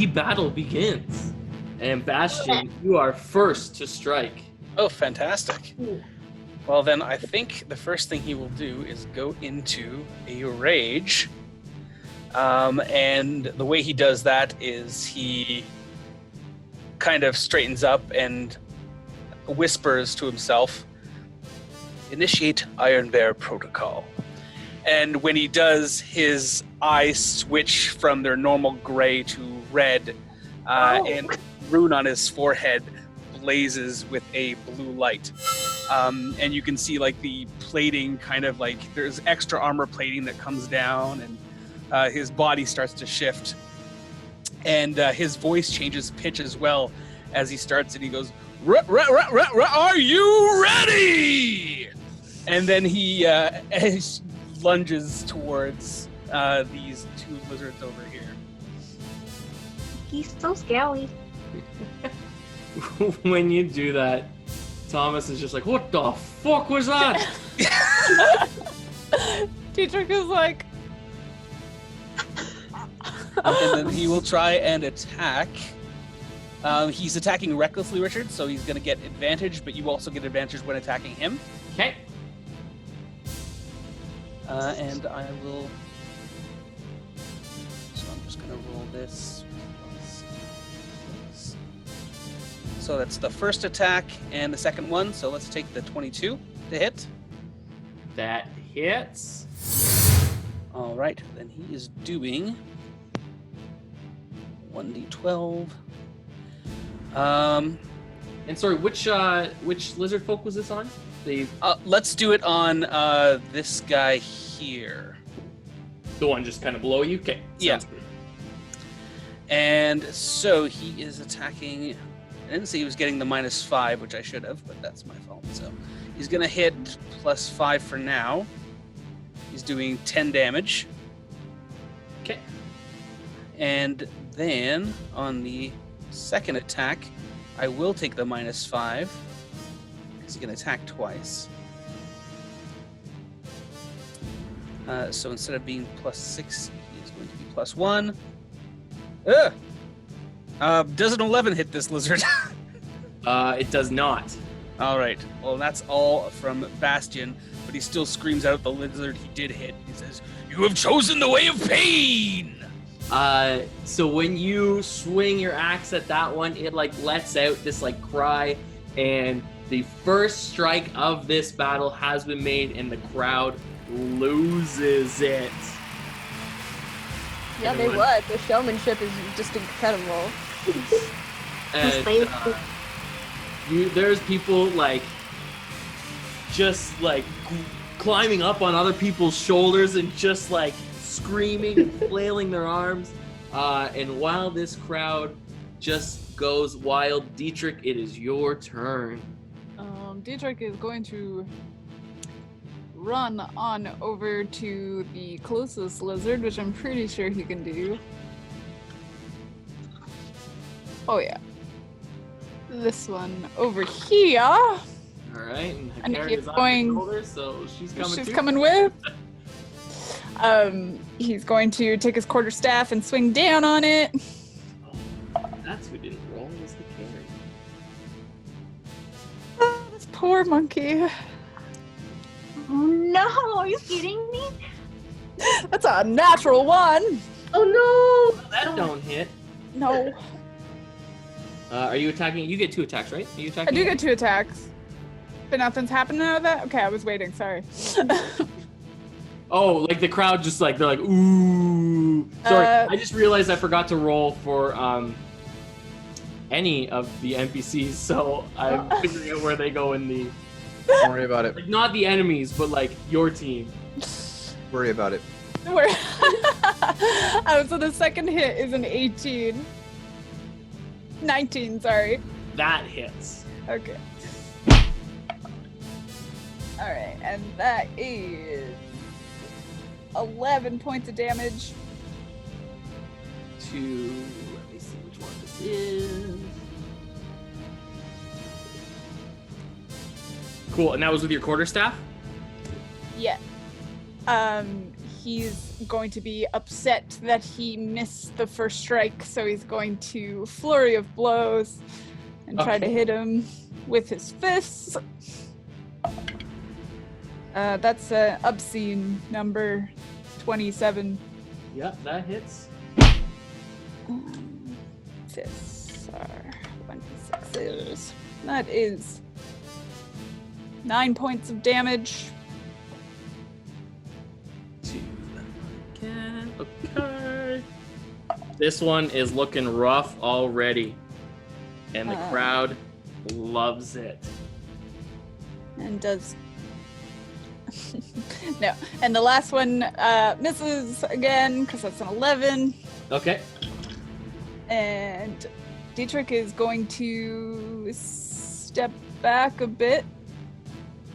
the battle begins. And Bastion, you are first to strike. Oh, fantastic. Well, then I think the first thing he will do is go into a rage. And the way he does that is he kind of straightens up and whispers to himself, "Initiate Iron Bear Protocol." And when he does, his eyes switch from their normal gray to red, and rune on his forehead blazes with a blue light. And you can see like the plating kind of like there's extra armor plating that comes down, and his body starts to shift. And his voice changes pitch as well as he starts, and he goes, "Are you ready?" And then he lunges towards these two lizards over here. He's so scary. When you do that, Thomas is just like, "What the fuck was that?" Dietrich is like... And then he will try and attack. He's attacking recklessly, Richard, so he's going to get advantage, but you also get advantage when attacking him. Okay. And I will... So I'm just going to roll this. So that's the first attack and the second one, so let's take the 22 to hit. That hits. All right, then he is doing 1d12. And sorry, which lizard folk was this on? Let's do it on this guy here. The one just kind of below you? Okay. Yeah. Sounds good. And so he is attacking. I didn't say he was getting the -5, which I should have, but that's my fault. So he's going to hit +5 for now. He's doing 10 damage. Okay. And then on the second attack, I will take the -5 because he can attack twice. So instead of being +6, he is going to be +1. Ugh! Does an 11 hit this lizard? It does not. All right. Well, that's all from Bastion, but he still screams out the lizard he did hit. He says, "You have chosen the way of pain!" So when you swing your axe at that one, it like lets out this like cry, and the first strike of this battle has been made, and the crowd loses it. Yeah, they would. The showmanship is just incredible. And there's people like just like climbing up on other people's shoulders and just like screaming and flailing their arms. And while this crowd just goes wild, Dietrich, it is your turn. Dietrich is going to run on over to the closest lizard, which I'm pretty sure he can do. Oh yeah. This one over here. All right, and And Nekkar he's is on going- her shoulders, so she's coming She's too. coming with. He's going to take his quarterstaff and swing down on it. That's who didn't roll, was the carry. Oh, this poor monkey. Oh no, are you kidding me? That's a natural one. Oh no! That don't hit. No. Are you attacking? You get 2 attacks, right? Are you I attacking? do get 2 attacks. But nothing's happening out of that? Okay, I was waiting, sorry. Oh, like the crowd just like, they're like, ooh. Sorry, Uh, I just realized I forgot to roll for any of the NPCs, so I'm figuring out where they go in the... Don't worry about it. Like, not the enemies, but like your team. Worry about it. Where? So the second hit is an 18. 19, sorry. That hits. Okay. Alright, and that is 11 points of damage. To, let me see which one this is. Cool, and that was with your quarterstaff? Yeah. he's going to be upset that he missed the first strike, so he's going to flurry of blows and try to hit him with his fists. That's an obscene number, 27. Yep, that hits. Fists are 26s. That is 9 points of damage. Okay. This one is looking rough already, and the crowd loves it. And does no. And the last one misses again because that's an 11. Okay. And Dietrich is going to step back a bit.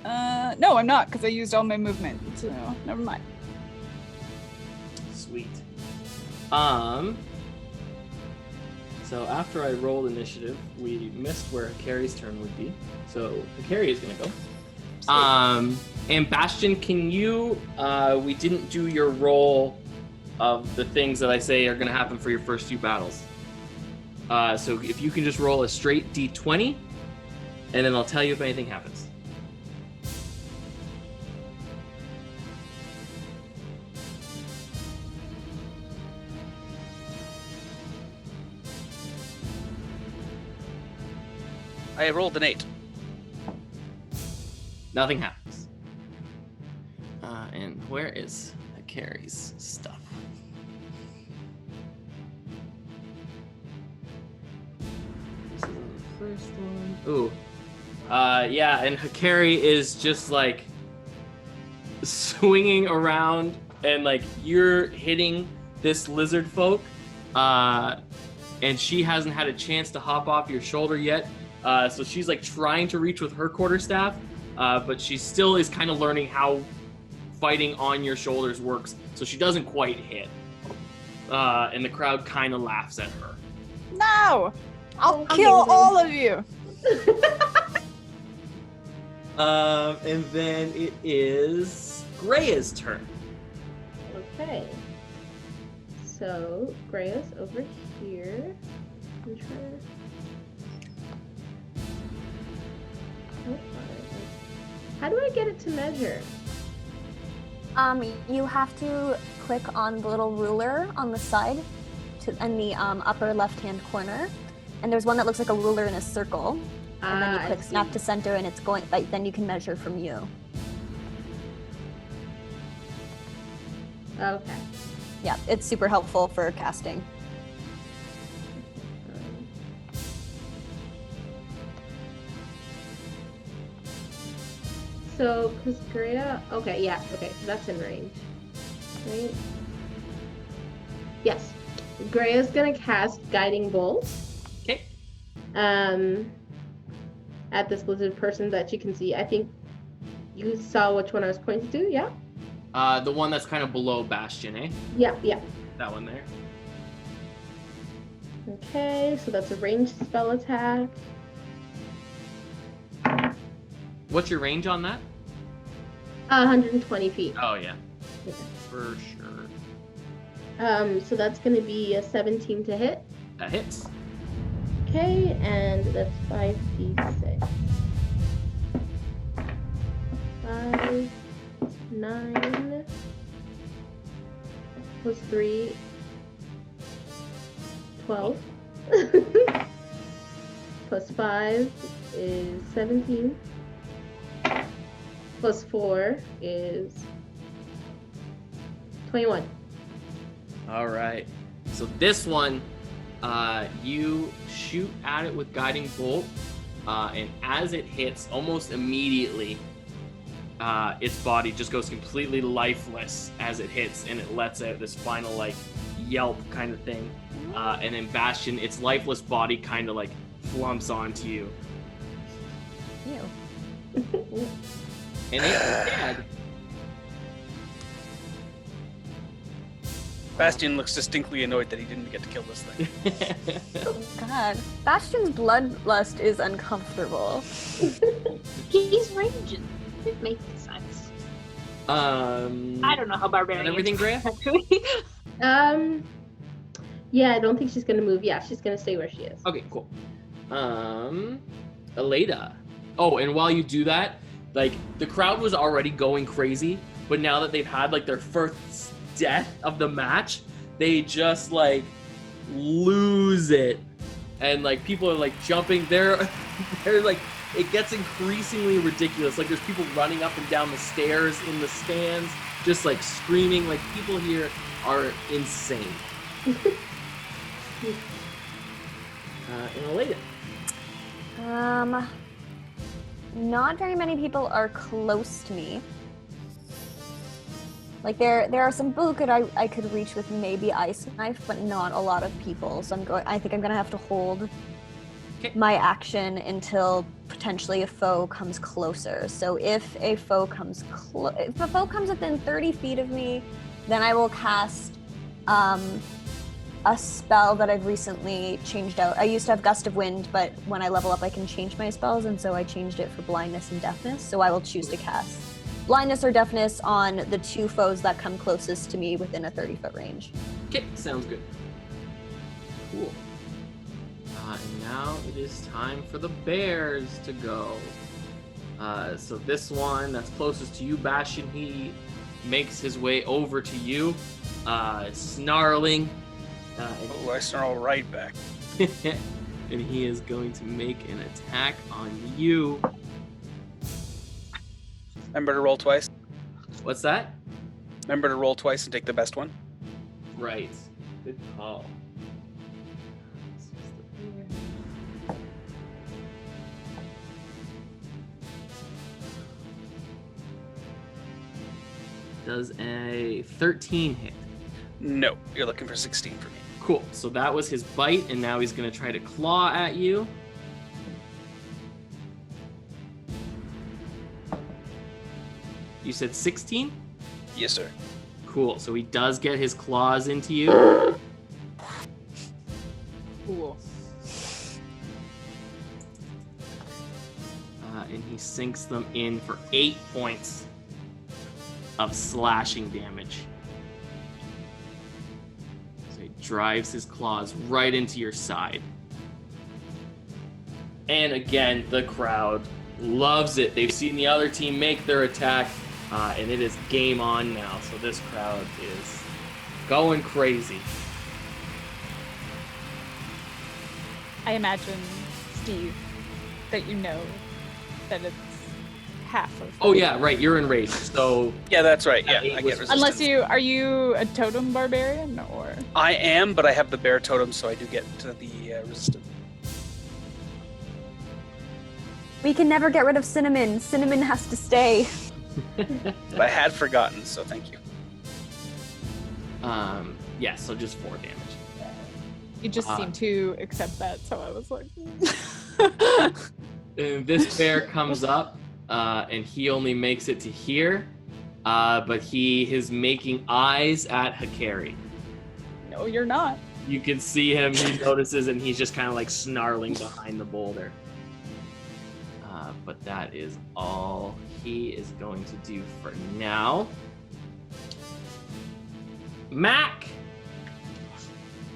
No, I'm not because I used all my movement. So never mind. Sweet. So after I rolled initiative, we missed where Carrie's turn would be. So Carrie is gonna go. And Bastion, can you? We didn't do your roll of the things that I say are gonna happen for your first few battles. So if you can just roll a straight D20, and then I'll tell you if anything happens. I rolled an 8. Nothing happens. And where is Carrie's stuff? This is on the first one. Ooh. Yeah, and Hakari is just like swinging around, and like you're hitting this lizard folk, and she hasn't had a chance to hop off your shoulder yet. So she's like trying to reach with her quarterstaff, but she still is kind of learning how fighting on your shoulders works, so she doesn't quite hit. And the crowd kind of laughs at her. No! I'll kill all of you! And then it is Greya's turn. Okay. So, Greya's over here. I'm trying to... How do I get it to measure? You have to click on the little ruler on the side in the upper left-hand corner. And there's one that looks like a ruler in a circle. And then you click snap to center and it's going, like, then you can measure from you. Okay. Yeah, it's super helpful for casting. So, because Greya... Okay, yeah, okay, so that's in range. Right? Yes. Greya's gonna cast Guiding Bolt. Okay. At this lizard person that you can see. I think you saw which one I was pointing to, yeah? The one that's kind of below Bastion, eh? Yeah, yeah. That one there. Okay, so that's a ranged spell attack. What's your range on that? 120 feet. Oh, yeah. Okay. For sure. So that's going to be a 17 to hit. That hits. Okay, and that's 5d6. 5, 9, plus 3, 12. Plus 5 is 17. Plus 4 is 21. All right. So this one, you shoot at it with Guiding Bolt, and as it hits, almost immediately, its body just goes completely lifeless as it hits, and it lets out this final, like, yelp kind of thing. And then Bastion, its lifeless body kind of, like, flumps onto you. Ew. And it's dead. Bastion looks distinctly annoyed that he didn't get to kill this thing. Oh god. Bastion's bloodlust is uncomfortable. He's raging. It makes sense. I don't know how barbarian. And everything, Greya? Actually. Yeah, I don't think she's gonna move. Yeah, she's gonna stay where she is. Okay, cool. Aleda. Oh, and while you do that, like, the crowd was already going crazy, but now that they've had, like, their first death of the match, they just, like, lose it. And, like, people are, like, jumping. They're like, it gets increasingly ridiculous. Like, there's people running up and down the stairs in the stands, just, like, screaming. Like, people here are insane. And Aleda. Not very many people are close to me. Like there are some people I could reach with maybe ice knife, but not a lot of people. So I think I'm gonna have to hold my action until potentially a foe comes closer. So if a foe comes within 30 feet of me, then I will cast a spell that I've recently changed out. I used to have Gust of Wind, but when I level up I can change my spells, and so I changed it for Blindness and Deafness. So I will choose to cast Blindness or Deafness on the 2 foes that come closest to me within a 30-foot range. Okay, sounds good. Cool. And now it is time for the bears to go. So this one that's closest to you, Bastion, he makes his way over to you, snarling. I snarl right back. And he is going to make an attack on you. Remember to roll twice. What's that? Remember to roll twice and take the best one. Right. Good call. Does a 13 hit? No, you're looking for 16 for me. Cool. So that was his bite, and now he's going to try to claw at you. You said 16? Yes, sir. Cool. So he does get his claws into you. Cool. And he sinks them in for 8 points of slashing damage. So he drives his claws right into your side. And again, the crowd loves it. They've seen the other team make their attack, and it is game on now. So this crowd is going crazy. I imagine, Steve, that you know that it's half of. Oh yeah, right. You're enraged. So Yeah, that's right. Yeah, Eight I was- get resistance. Are you a totem barbarian or? I am, but I have the bear totem, so I do get to the resistance. We can never get rid of Cinnamon. Cinnamon has to stay. But I had forgotten, so thank you. Yeah, so just 4 damage. You just seem to accept that, so I was like. And this bear comes up, and he only makes it to here, but he is making eyes at Hikari. No, you're not. You can see him, he notices, and he's just kind of like snarling behind the boulder. But that is all he is going to do for now. Mac!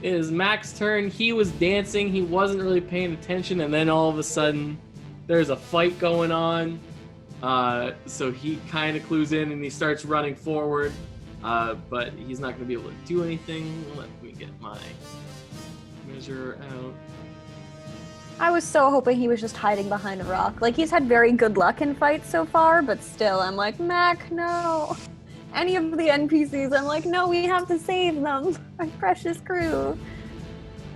It is Mac's turn. He was dancing, he wasn't really paying attention, and then all of a sudden, there's a fight going on. So he kind of clues in and he starts running forward, but he's not going to be able to do anything. Let me get my measure out. I was so hoping he was just hiding behind a rock. Like, he's had very good luck in fights so far, but still, I'm like, Mac, no. Any of the NPCs, I'm like, no, we have to save them. Our precious crew.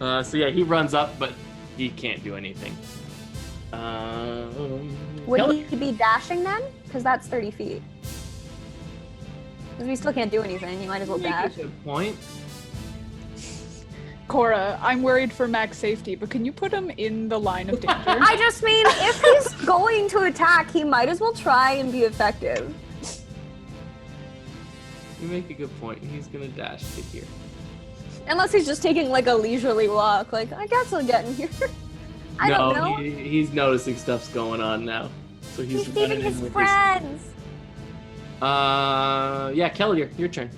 So yeah, he runs up, but he can't do anything. Would Kelly. he be dashing then? Because that's 30 feet. Because we still can't do anything. You might as well Make a dash. good point. Cora, I'm worried for Mac's safety, but can you put him in the line of danger? I just mean, if he's going to attack, he might as well try and be effective. You make a good point. He's gonna dash to here. Unless he's just taking like a leisurely walk. Like, I guess I'll get in here. I don't know. He's noticing stuff's going on now. So he's He's running saving in his with friends. Yeah, Kelly, your turn.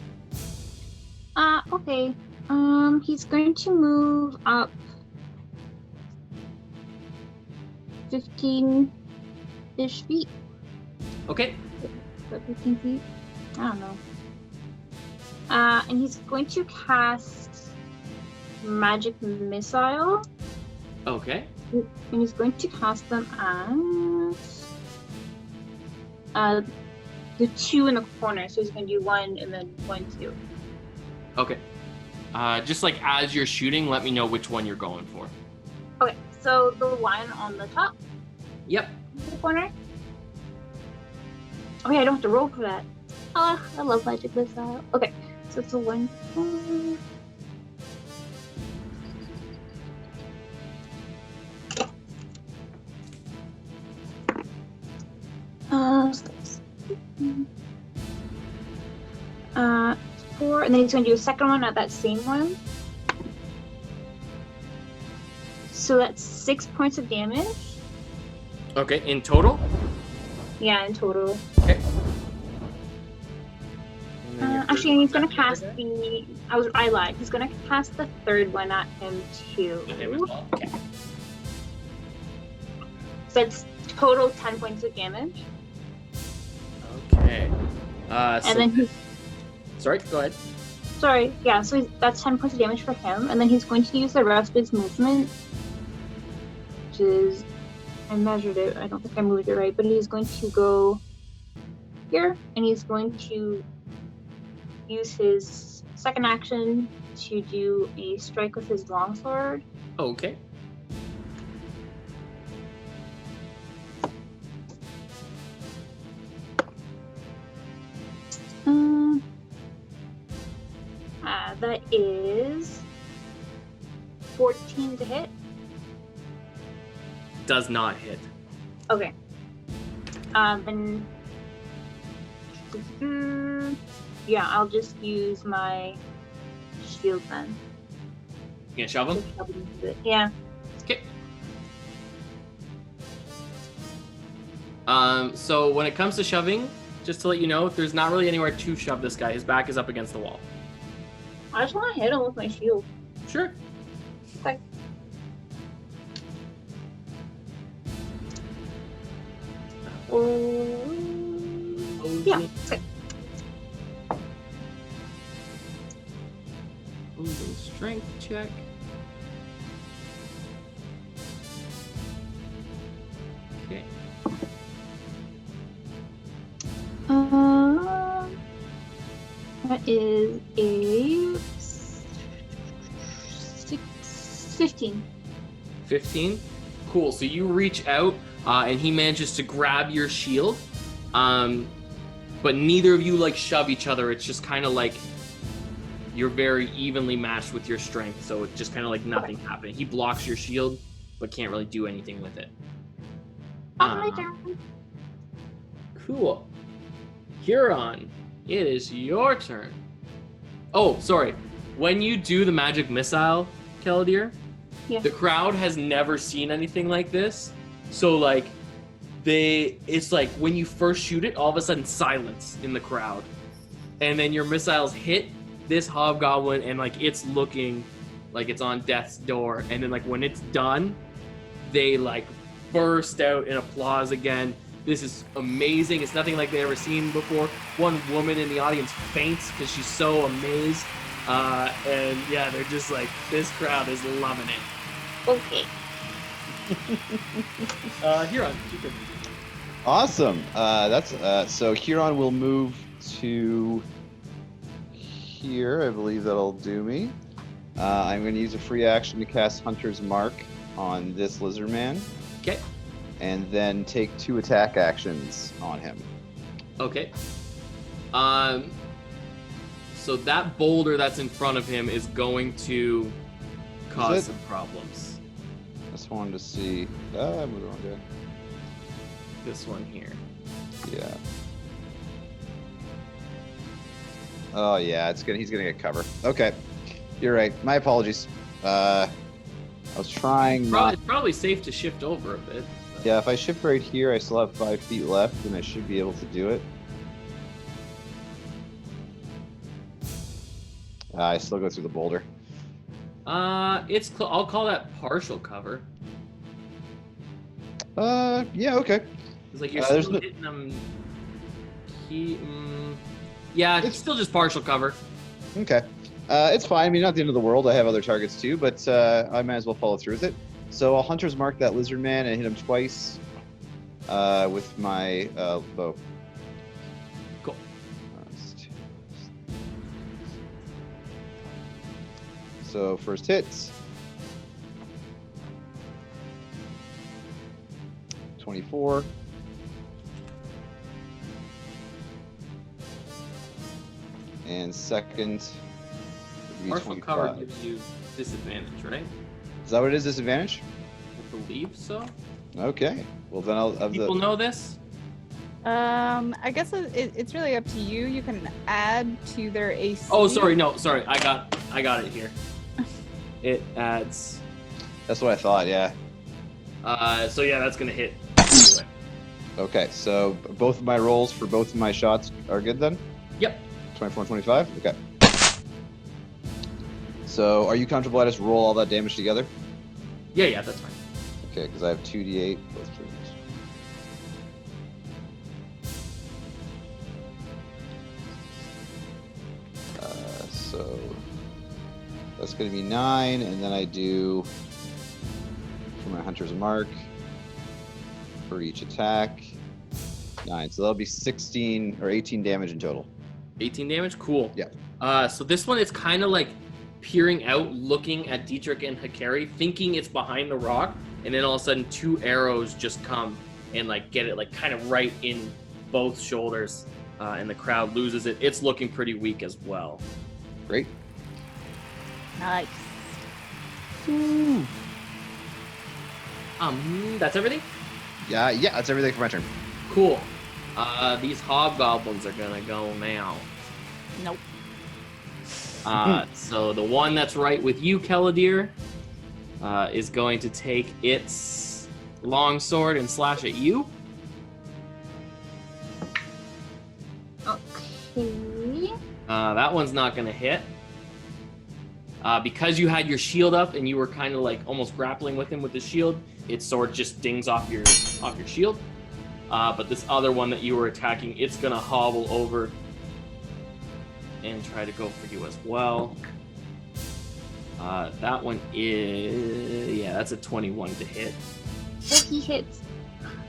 Okay. He's going to move up 15-ish feet. Okay. About 15 feet? I don't know. And he's going to cast Magic Missile. Okay. And he's going to cast them at the 2 in the corner. So he's going to do 1 and then 1, 2. Okay. Just like as you're shooting, let me know which one you're going for. Okay, so the one on the top Yep. in the corner. Okay, I don't have to roll for that. Oh, I love Magic Missile. Okay, so it's a 1. So that's 4, and then he's going to do a second one at that same one. So that's 6 points of damage. Okay, in total? Yeah, in total. Okay. And then your third Actually, he's one going to at cast the other the. I lied. He's going to cast the third one at him too. guy? Him as well? Okay. So it's total 10 points of damage. Okay. So And then he's. sorry, go ahead. Sorry, yeah, so that's 10 points of damage for him. And then he's going to use the rest of his movement, which is. I measured it. I don't think I moved it right, but he's going to go here, and he's going to use his second action to do a strike with his longsword. Okay. That is 14 to hit. Does not hit. Okay. Then. Yeah, I'll just use my shield then. You gonna shove him? Yeah. Okay. So when it comes to shoving, just to let you know, there's not really anywhere to shove this guy. His back is up against the wall. I just want to hit him with my shield. Sure. Okay. Yeah. Okay. Moving strength check. Okay. That is a 15. 15. Cool. So you reach out, and he manages to grab your shield, but neither of you like shove each other. It's just kind of like you're very evenly matched with your strength. So it's just kind of like nothing happening. He blocks your shield, but can't really do anything with it. My turn. Cool. Huron, it is your turn. Oh, sorry. When you do the magic missile, Keladier, Yeah. the crowd has never seen anything like this. So like it's like when you first shoot it, all of a sudden silence in the crowd. And then your missiles hit this hobgoblin and like it's looking like it's on death's door. And then like when it's done, they like burst out in applause again. This is amazing. It's nothing like they've ever seen before. One woman in the audience faints because she's so amazed. And yeah, they're just like, this crowd is loving it. Okay. Huron, you can. Awesome. That's so Huron will move to here. I believe that'll do me. I'm going to use a free action to cast Hunter's Mark on this lizard man. Okay. And then take 2 attack actions on him. Okay. So that boulder that's in front of him is going to cause some problems. Just wanted to see. I moved the wrong guy. This one here. Yeah. Oh yeah, he's gonna get cover. Okay, you're right. My apologies. I was trying. It's probably safe to shift over a bit. Yeah, if I shift right here, I still have 5 feet left, and I should be able to do it. I still go through the boulder. I'll call that partial cover. Yeah, okay. It's like you're There's still hitting them. Yeah, it's still just partial cover. Okay. It's fine. I mean, not the end of the world. I have other targets too, but I might as well follow through with it. So I'll Hunter's Mark that lizard man and hit him twice with my bow. Cool. So first hit. 24. And second would be Partial 25. cover gives you disadvantage, right? Is that what it is, disadvantage? I believe so. Okay. Well, then I'll have People the... know this? I guess it's really up to you. You can add to their AC. Oh, sorry, no, sorry. I got it here. It adds. That's what I thought, yeah. So yeah, that's gonna hit. Anyway. Okay, so both of my rolls for both of my shots are good then? Yep. 24 and 25? Okay. So are you comfortable? I just roll all that damage together? Yeah, that's fine. Okay, because I have 2d8 plus 3. So that's going to be 9, and then I do for my Hunter's Mark for each attack 9. So that'll be 16 or 18 damage in total. 18 damage? Cool. Yeah. So this one is kind of like peering out, looking at Dietrich and Hikari, thinking it's behind the rock, and then all of a sudden 2 arrows just come and like get it like kind of right in both shoulders, and the crowd loses it. It's looking pretty weak as well. Great. Nice. That's everything? Yeah, that's everything for my turn. Cool. These hobgoblins are gonna go now. Nope. So the one that's right with you, Keladir, is going to take its longsword and slash at you. Okay. That one's not gonna hit. Because you had your shield up and you were kind of like almost grappling with him with the shield, its sword just dings off your shield. But this other one that you were attacking, it's gonna hobble over and try to go for you as well. That one is that's a 21 to hit. Oh, he hits.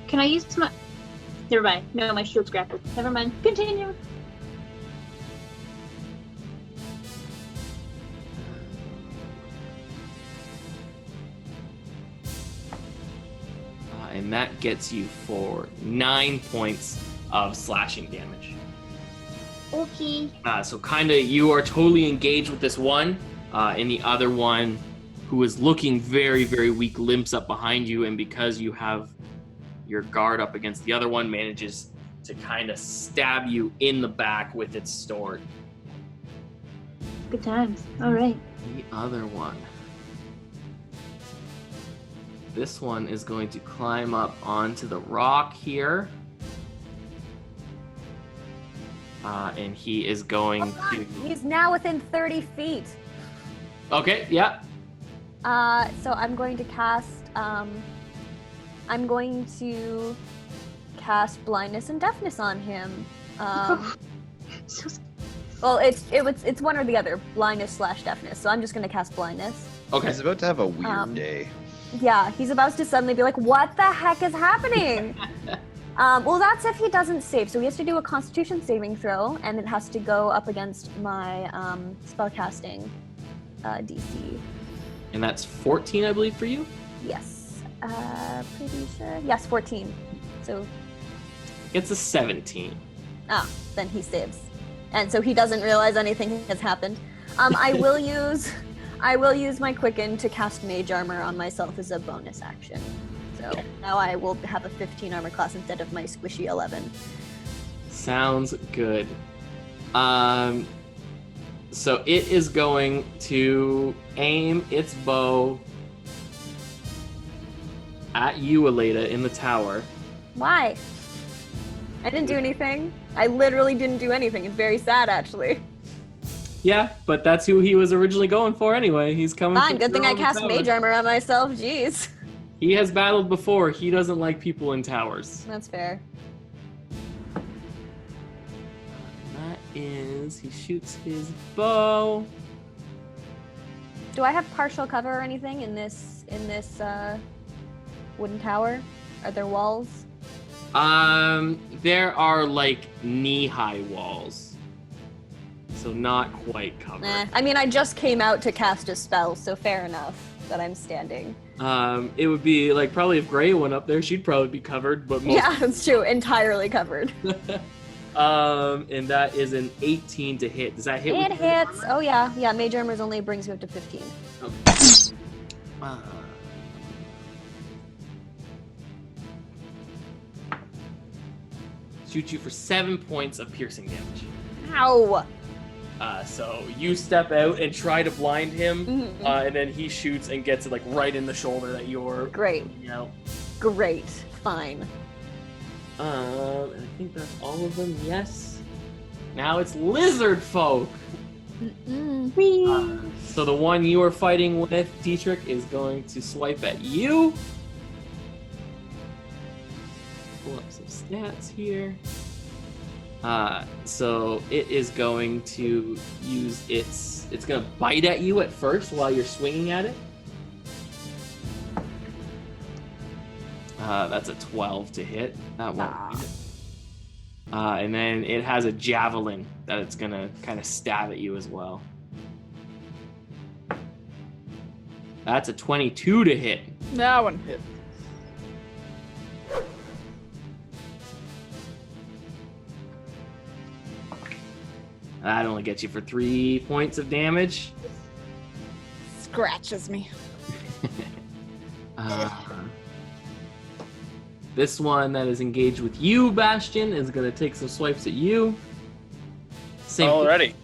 Can I use my? Never mind. No, my shield's grappled. Never mind. Continue. And that gets you for 9 points of slashing damage. Okay. So kind of you are totally engaged with this one, and the other one, who is looking very, very weak, limps up behind you, and because you have your guard up against the other one, manages to kind of stab you in the back with its sword. Good times. All right. The other one. This one is going to climb up onto the rock here. And he is going to... He's now within 30 feet. Okay, yeah. So I'm going to cast, blindness and deafness on him. Well, it's one or the other, blindness/deafness. So I'm just going to cast blindness. Okay. He's about to have a weird day. Yeah, he's about to suddenly be like, what the heck is happening? Well, that's if he doesn't save. So he has to do a Constitution saving throw, and it has to go up against my spellcasting DC. And that's 14, I believe, for you? Yes. Pretty sure. Yes, 14. So... It's a 17. Then he saves. And so he doesn't realize anything has happened. I will use my Quicken to cast Mage Armor on myself as a bonus action. So now I will have a 15 armor class instead of my squishy 11. Sounds good. So it is going to aim its bow at you, Aleda, in the tower. Why? I didn't do anything. I literally didn't do anything. It's very sad, actually. Yeah, but that's who he was originally going for anyway. He's coming. Fine, for good thing I all the cast towers. Mage Armor on myself. Jeez. He has battled before. He doesn't like people in towers. That's fair. That is, he shoots his bow. Do I have partial cover or anything in this wooden tower? Are there walls? There are like knee-high walls, so not quite covered. I mean, I just came out to cast a spell, so fair enough that I'm standing. It would be like probably if Gray went up there, she'd probably be covered, but most Yeah, that's true. Entirely covered. and that is an 18 to hit. Does that hit? It with hits. Oh yeah, yeah. Mage Armor's only brings you up to 15. Okay. Shoot you for 7 points of piercing damage. Ow! So you step out and try to blind him, Mhm. and then he shoots and gets it like right in the shoulder that you're Great. looking out. Great. Fine. And I think that's all of them. Yes. Now it's lizard folk. So the one you are fighting with, Dietrich, is going to swipe at you. Pull up some stats here. So it is going to use it's going to bite at you at first while you're swinging at it. That's a 12 to hit. That won't hit. And then it has a javelin that it's going to kind of stab at you as well. That's a 22 to hit. That one hit. That only gets you for 3 points of damage. Scratches me. This one that is engaged with you, Bastion, is going to take some swipes at you. Same Already.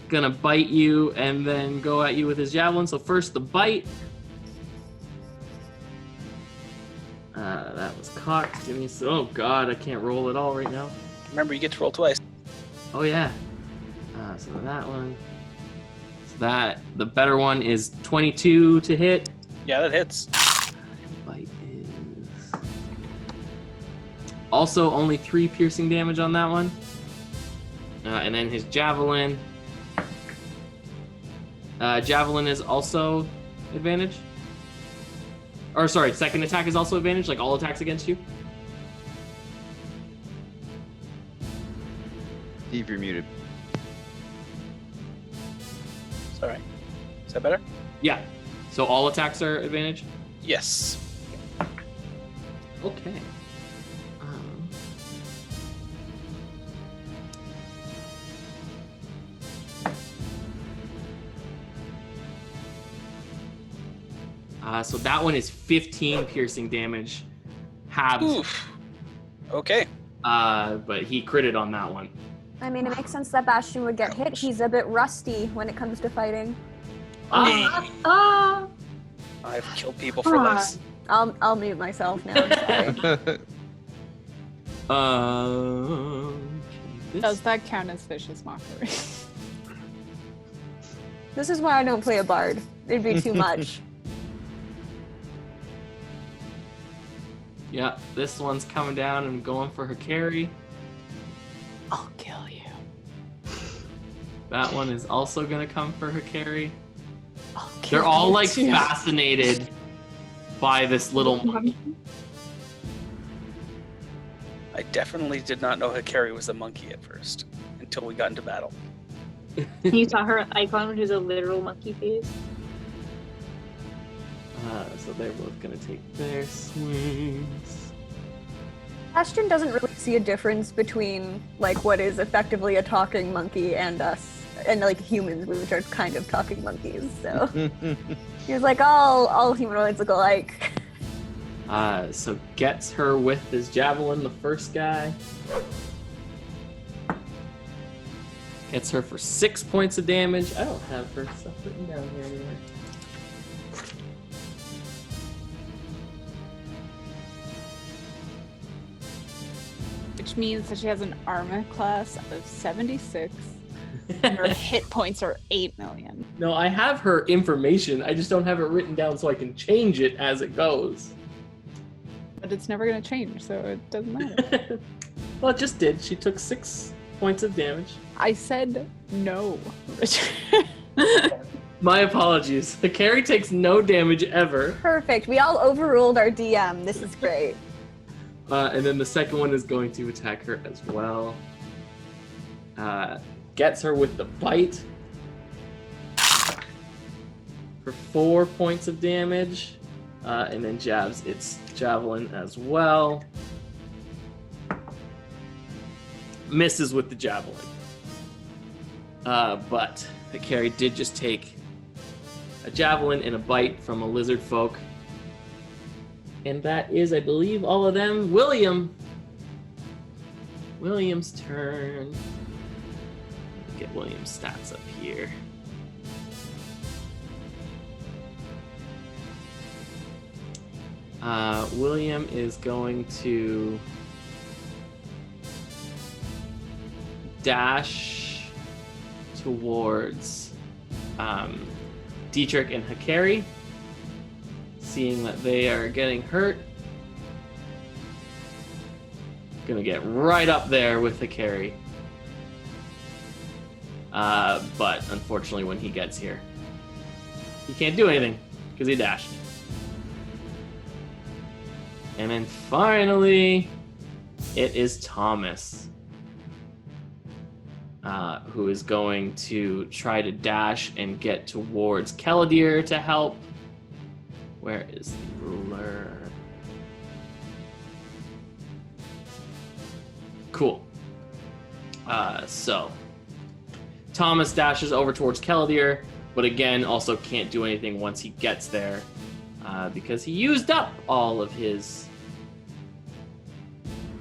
Gonna bite you and then go at you with his javelin. So first the bite. That was cocked. Give me oh god, I can't roll at all right now. Remember, you get to roll twice. Oh yeah. So that one. So that the better one is 22 to hit. Yeah, that hits. Bite is also only 3 piercing damage on that one. And then his javelin. Javelin is also advantage. Or sorry, second attack is also advantage, like all attacks against you. Steve, you're muted. Sorry. Is that better? Yeah. So all attacks are advantage? Yes. Okay. So that one is 15 piercing damage. Halves. Oof. Okay. But he critted on that one. I mean, it makes sense that Bastion would get hit. He's a bit rusty when it comes to fighting. Ah! I've killed people for less. I'll mute myself now. I'm sorry. Does that count as vicious mockery? This is why I don't play a bard. It'd be too much. Yeah, this one's coming down and going for her carry. I'll kill you. That one is also gonna come for her carry. I'll kill They're all you like too. fascinated by this little monkey. I definitely did not know Hikari was a monkey at first, until we got into battle. You saw her icon, which is a literal monkey face. So they're both gonna take their swings. Bastion doesn't really see a difference between like what is effectively a talking monkey and us, and like humans, which are kind of talking monkeys. So he was like, all humanoids look alike. So gets her with his javelin, the first guy. Gets her for 6 points of damage. I don't have her stuff written down here anywhere. Which means that she has an armor class of 76. Her hit points are 8 million. No, I have her information. I just don't have it written down so I can change it as it goes. But it's never going to change, so it doesn't matter. Well, it just did. She took 6 points of damage. I said no, Richard. My apologies. The carry takes no damage ever. Perfect. We all overruled our DM. This is great. And then the second one is going to attack her as well. Gets her with the bite for 4 points of damage. And then jabs its javelin as well. Misses with the javelin. But the carry did just take a javelin and a bite from a lizard folk. And that is, I believe, all of them. William's turn. Get William's stats up here. William is going to dash towards Dietrich and Hakari, seeing that they are getting hurt. Gonna get right up there with Hakari. But unfortunately when he gets here, he can't do anything because he dashed. And then finally, it is Thomas, who is going to try to dash and get towards Keladir to help. Where is the ruler? Cool. So Thomas dashes over towards Keladir, but again, also can't do anything once he gets there, because he used up all of his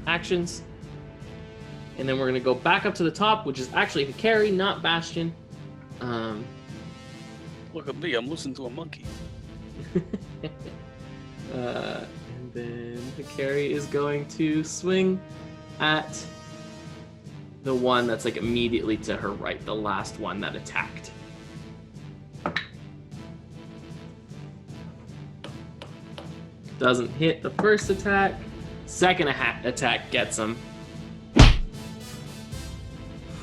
actions. And then we're going to go back up to the top, which is actually Hakari, not Bastion. Look at me, I'm listening to a monkey. And then Hakari is going to swing at the one that's like immediately to her right, the last one that attacked. Doesn't hit the first attack. Second attack gets him.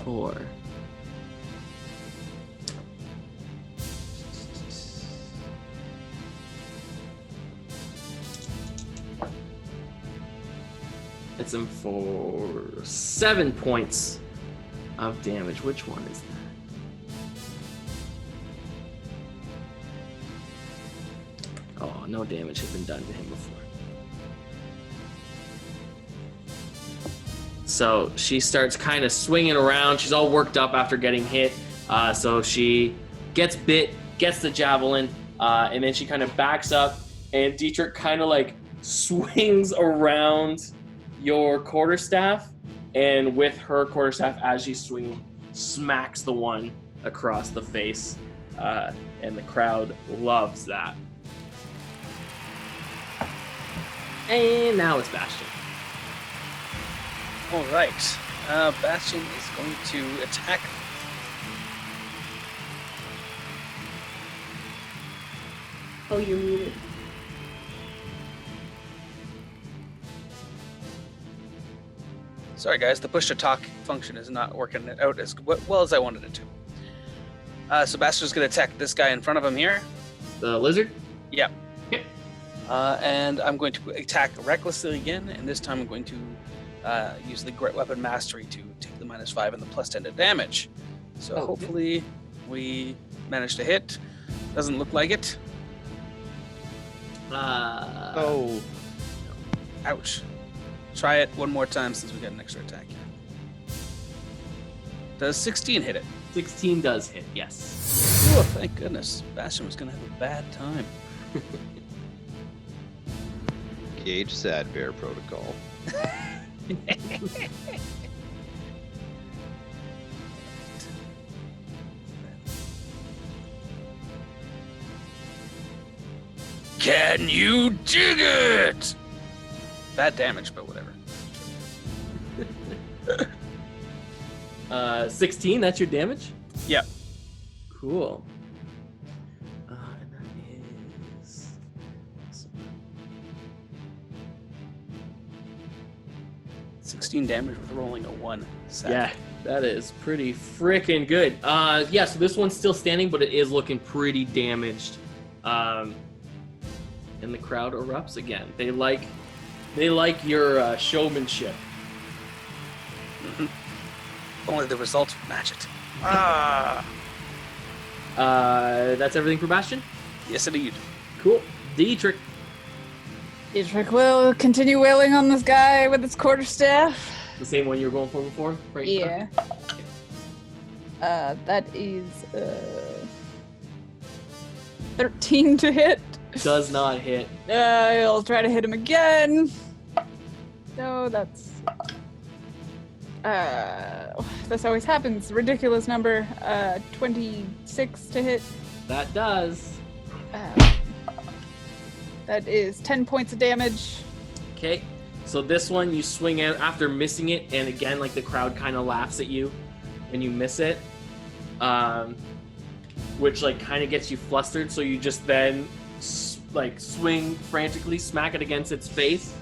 4. Hits him for 7 points of damage. Which one is that? Oh, no damage had been done to him before. So she starts kind of swinging around. She's all worked up after getting hit. So she gets bit, gets the javelin, and then she kind of backs up, and Dietrich kind of like swings around your quarterstaff, and with her quarterstaff as she's swinging, smacks the one across the face, and the crowd loves that. And now it's Bastion. All right, Bastion is going to attack. Oh, you're muted. Sorry, guys, the push-to-talk function is not working out as well as I wanted it to. So Bastion's going to attack this guy in front of him here. The lizard? Yeah. Okay. And I'm going to attack recklessly again, and this time I'm going to use the Great Weapon Mastery to take the -5 and the +10 to damage. So hopefully we manage to hit. Doesn't look like it. Oh. Ouch. Try it one more time since we got an extra attack here. Does 16 hit it? 16 does hit, yes. Oh, thank goodness. Bastion was going to have a bad time. Gauge Sad Bear Protocol. Can you dig it? Bad damage, but whatever. 16, that's your damage? Yeah. Cool. And that is 16 damage with rolling a 1. Sad. Yeah, that is pretty freaking good. Yeah, so this one's still standing, but it is looking pretty damaged. And the crowd erupts again. They like your showmanship. Only the results would match it. Ah. That's everything for Bastion? Yes, indeed. Cool. Dietrich. Dietrich will continue wailing on this guy with his quarterstaff. The same one you were going for before, right? Yeah. That is 13 to hit. Does not hit. I'll try to hit him again. No, that's... this always happens. Ridiculous number. 26 to hit. That does. That is 10 points of damage. Okay. So this one you swing out after missing it, and again, like the crowd kind of laughs at you when you miss it, which like kind of gets you flustered. So you just then like swing frantically, smack it against its face,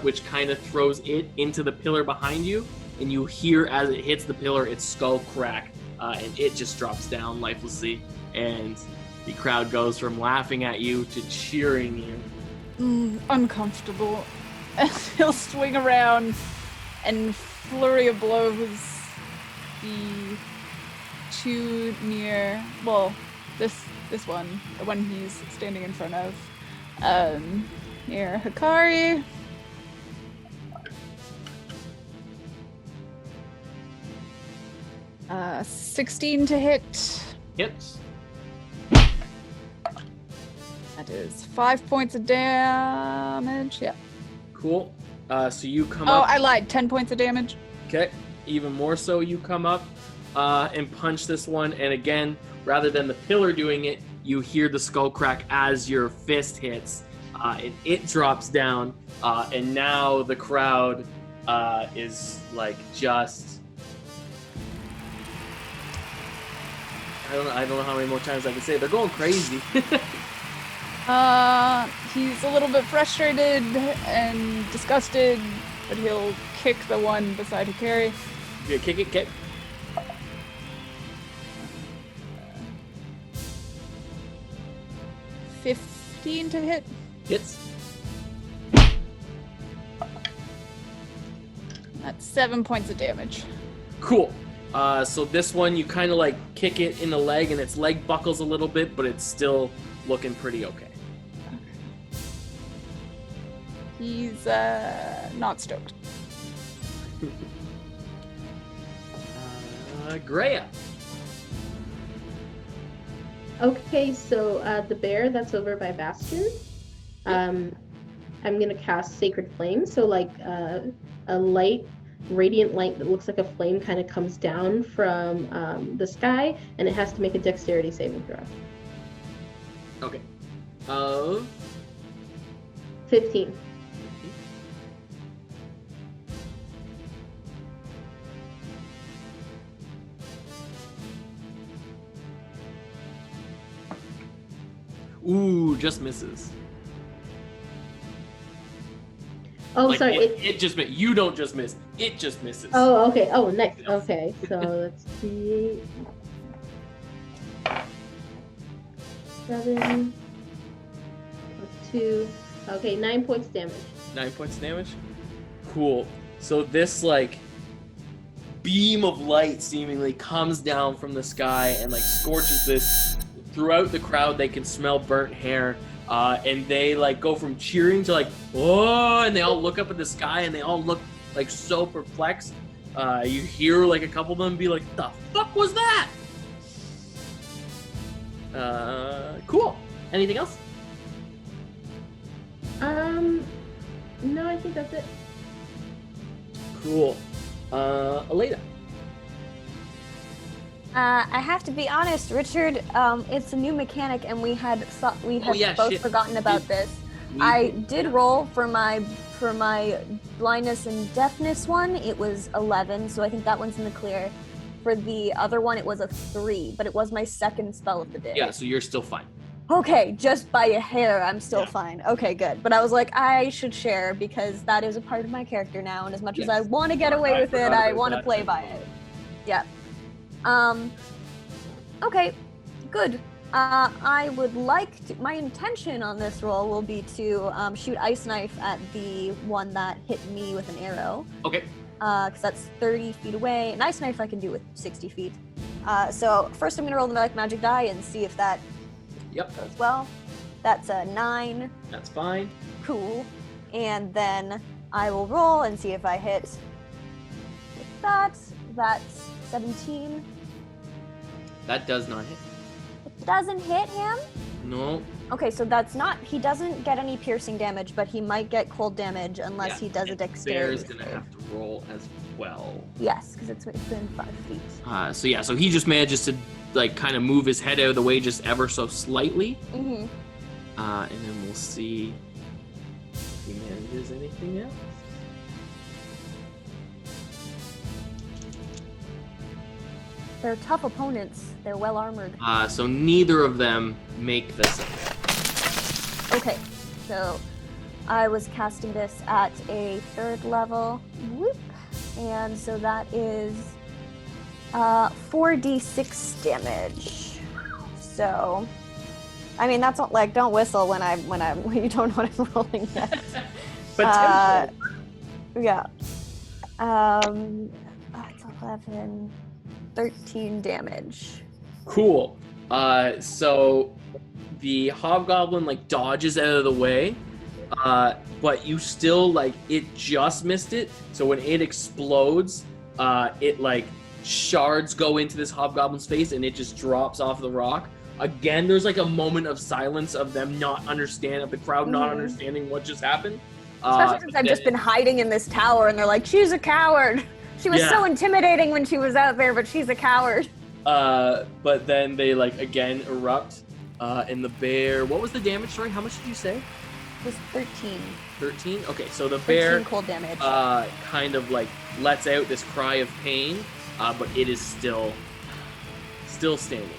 which kind of throws it into the pillar behind you, and you hear as it hits the pillar its skull crack, and it just drops down lifelessly, and the crowd goes from laughing at you to cheering you. Uncomfortable. He'll swing around and flurry of blows the two near, well, this one, the one he's standing in front of, near Hikari. Uh, 16 to hit. Hits. That is 5 points of damage. Yeah. Cool. So you come Oh, up. I lied. 10 points of damage. Okay. Even more so, you come up and punch this one. And again, rather than the pillar doing it, you hear the skull crack as your fist hits. And it drops down. And now the crowd is like just... I don't know how many more times I can say it. They're going crazy. He's a little bit frustrated and disgusted, but he'll kick the one beside Hikari. Yeah, kick it, kick. Uh, 15 to hit. Hits. That's 7 points of damage. Cool. So this one, you kind of like kick it in the leg, and its leg buckles a little bit, but it's still looking pretty okay. He's not stoked. Greya. Okay, so the bear that's over by Bastion, I'm gonna cast Sacred Flame. So like a light, radiant light that looks like a flame kind of comes down from the sky, and it has to make a Dexterity saving throw. Okay. Of 15. Ooh, just misses. Oh, Like, sorry. It just miss. You don't just miss. It just misses. Oh, okay. Oh, next. Okay, so let's see. 7 plus 2. Okay, 9 points damage. 9 points damage. Cool. So this like beam of light seemingly comes down from the sky and like scorches this. Throughout the crowd, they can smell burnt hair, and they like go from cheering to like, oh, and they all look up at the sky and they all look like so perplexed. You hear like a couple of them be like, "The fuck was that?" Cool. Anything else? No, I think that's it. Cool. Aleda. I have to be honest, Richard. It's a new mechanic, and we had both forgotten about this. I did roll for my blindness and deafness one. It was 11, so I think that one's in the clear. for the other one, it was a 3, but it was my second spell of the day. Yeah, so you're still fine. Okay, just by a hair, I'm still Yeah. fine. Okay, good. But I was like, I should share because that is a part of my character now, and as much as I Yes. want to get I away with it, forgot I about want to that play as by well. it. Yeah. Okay, good. I would like to. My intention on this roll will be to shoot Ice Knife at the one that hit me with an arrow. Okay. Because that's 30 feet away. An Ice Knife I can do with 60 feet. So first I'm going to roll the Dark Magic die and see if that Yep. goes well. That's a 9. That's fine. Cool. And then I will roll and see if I hit with that. That's 17. That does not hit. It doesn't hit him? No. Okay, so that's not. He doesn't get any piercing damage, but he might get cold damage unless Yeah, he does a and dexterity. Bear's gonna save. have to roll as well. Yes, because it's within 5 feet. So he just manages to like kind of move his head out of the way just ever so slightly. Mm-hmm. And then we'll see if he manages anything else. They're tough opponents. They're well armored. So neither of them make this. Okay, so I was casting this at a 3rd level. Whoop. And so that is 4d6 damage. So, I mean, that's not like, don't whistle when you don't know what I'm rolling yet. Potential. Yeah. That's 11, 13 damage. Cool. So the hobgoblin like dodges out of the way, but you still like it just missed it. So when it explodes, it like shards go into this hobgoblin's face and it just drops off the rock. Again, there's like a moment of silence of them not understand, the crowd not understanding what just happened. Especially since I've just been hiding in this tower and they're like, she's a coward. She was so intimidating when she was out there, but she's a coward. But then they like again erupt, and the bear. What was the damage? Sorry, how much did you say? It was 13. 13. Okay, so the 13 bear cold damage. kind of like lets out this cry of pain, but it is still standing.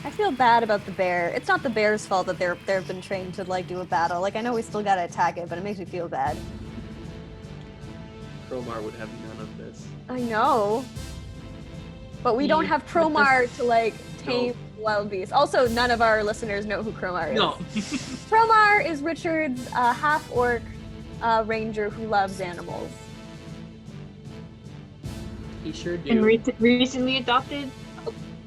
I feel bad about the bear. It's not the bear's fault that they've been trained to like do a battle. Like I know we still gotta attack it, but it makes me feel bad. Crowbar would have none of this. I know. But we don't have Promar to like tame wild beasts. Also, none of our listeners know who Promar is. No. Promar is Richard's half-orc ranger who loves animals. He sure do. And recently adopted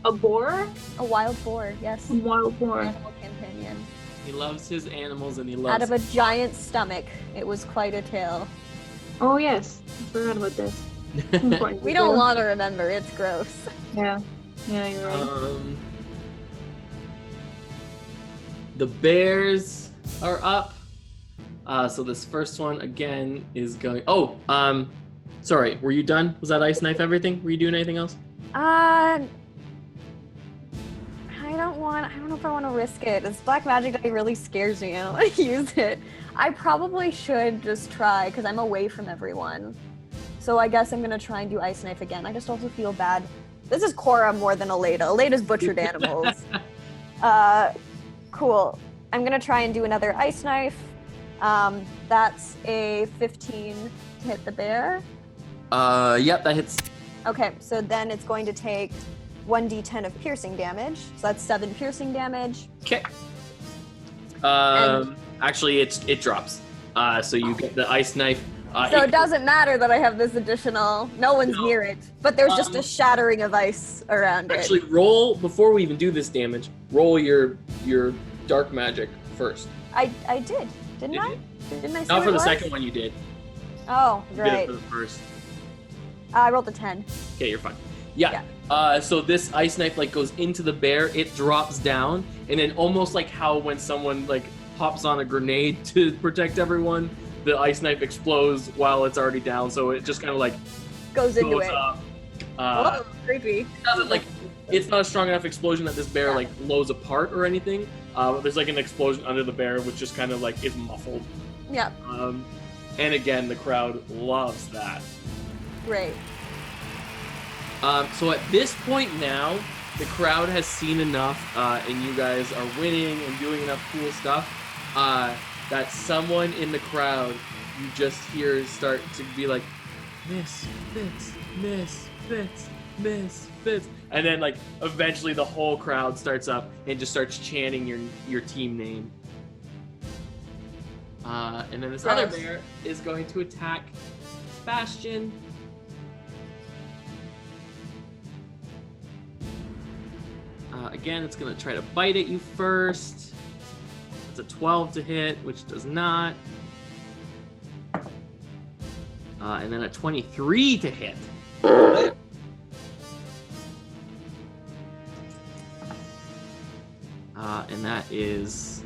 a boar? A wild boar, yes. A wild boar. Animal companion. He loves his animals and he Out loves. of a giant stomach. It was quite a tale. Oh yes, I forgot about this. Important We don't detail. want to remember. It's gross. Yeah, you're right. The bears are up. So this first one again is going. Oh, sorry. Were you done? Was that ice knife everything? Were you doing anything else? I don't know if I want to risk it. This black magic die really scares me. I don't want to use it. I probably should just try because I'm away from everyone. So I guess I'm gonna try and do ice knife again. I just also feel bad. This is Cora more than Aleda. Aleda's butchered animals. Cool. I'm gonna try and do another ice knife. That's a 15 to hit the bear. Yep, that hits. Okay, so then it's going to take 1d10 of piercing damage. So that's 7 piercing damage. Okay. Actually, it drops. So you get the ice knife. So it doesn't matter that I have this additional. No one's No. near it, but there's just a shattering of ice around Actually, it. roll before we even do this damage. Roll your dark magic first. I did, didn't I? you? Didn't I say Not what for it the was? second one, you did. Oh, You did it right. for the first. I rolled a 10. Okay, you're fine. Yeah. So this ice knife like goes into the bear. It drops down, and then almost like how when someone like pops on a grenade to protect everyone, the ice knife explodes while it's already down. So it just kind of like Goes into goes it. up. Oh, creepy. Doesn't like it's not a strong enough explosion that this bear like blows apart or anything. There's like an explosion under the bear, which just kind of like is muffled. Yeah, And again, the crowd loves that. great. So at this point now, the crowd has seen enough, and you guys are winning and doing enough cool stuff, that someone in the crowd you just hear start to be like, Misfits, Misfits, Misfits. And then, like, eventually the whole crowd starts up and just starts chanting your team name. And then this other bear is going to attack Bastion. Again, it's going to try to bite at you first. It's a 12 to hit, which does not. And then a 23 to hit. And that is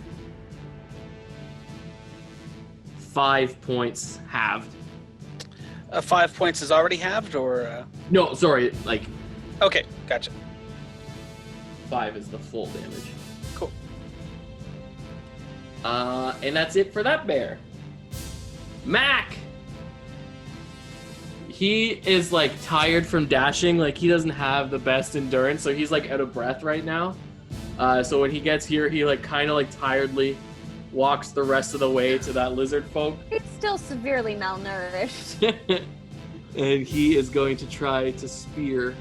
5 points halved. 5 points is already halved, or? No, sorry, like... Okay, gotcha. 5 is the full damage. Cool. And that's it for that bear. Mac! He is, like, tired from dashing. Like, he doesn't have the best endurance, so he's, like, out of breath right now. So when he gets here, he, like, kind of, like, tiredly walks the rest of the way to that lizard folk. He's still severely malnourished. And he is going to try to spear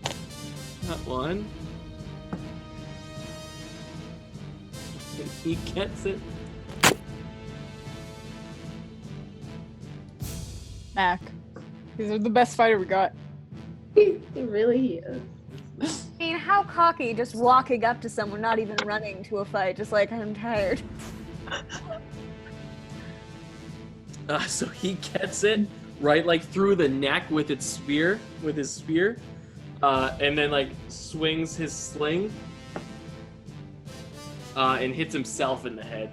that one. And he gets it. Mac, he's the best fighter we got. He really is. I mean, how cocky, just walking up to someone, not even running to a fight, just like, I'm tired. So he gets it right, like, through the neck with his spear, and then, like, swings his sling, and hits himself in the head,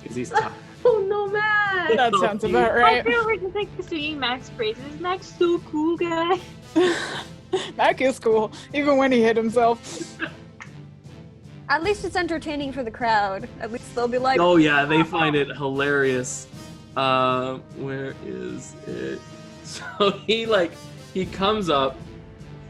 because he's tired. Oh no, Mac! That sounds about I right. feel like just like singing Mac's praises. Mac's so cool, guy. Mac is cool, even when he hit himself. At least it's entertaining for the crowd. At least they'll be like, Oh yeah, they find it hilarious. Where is it? So he comes up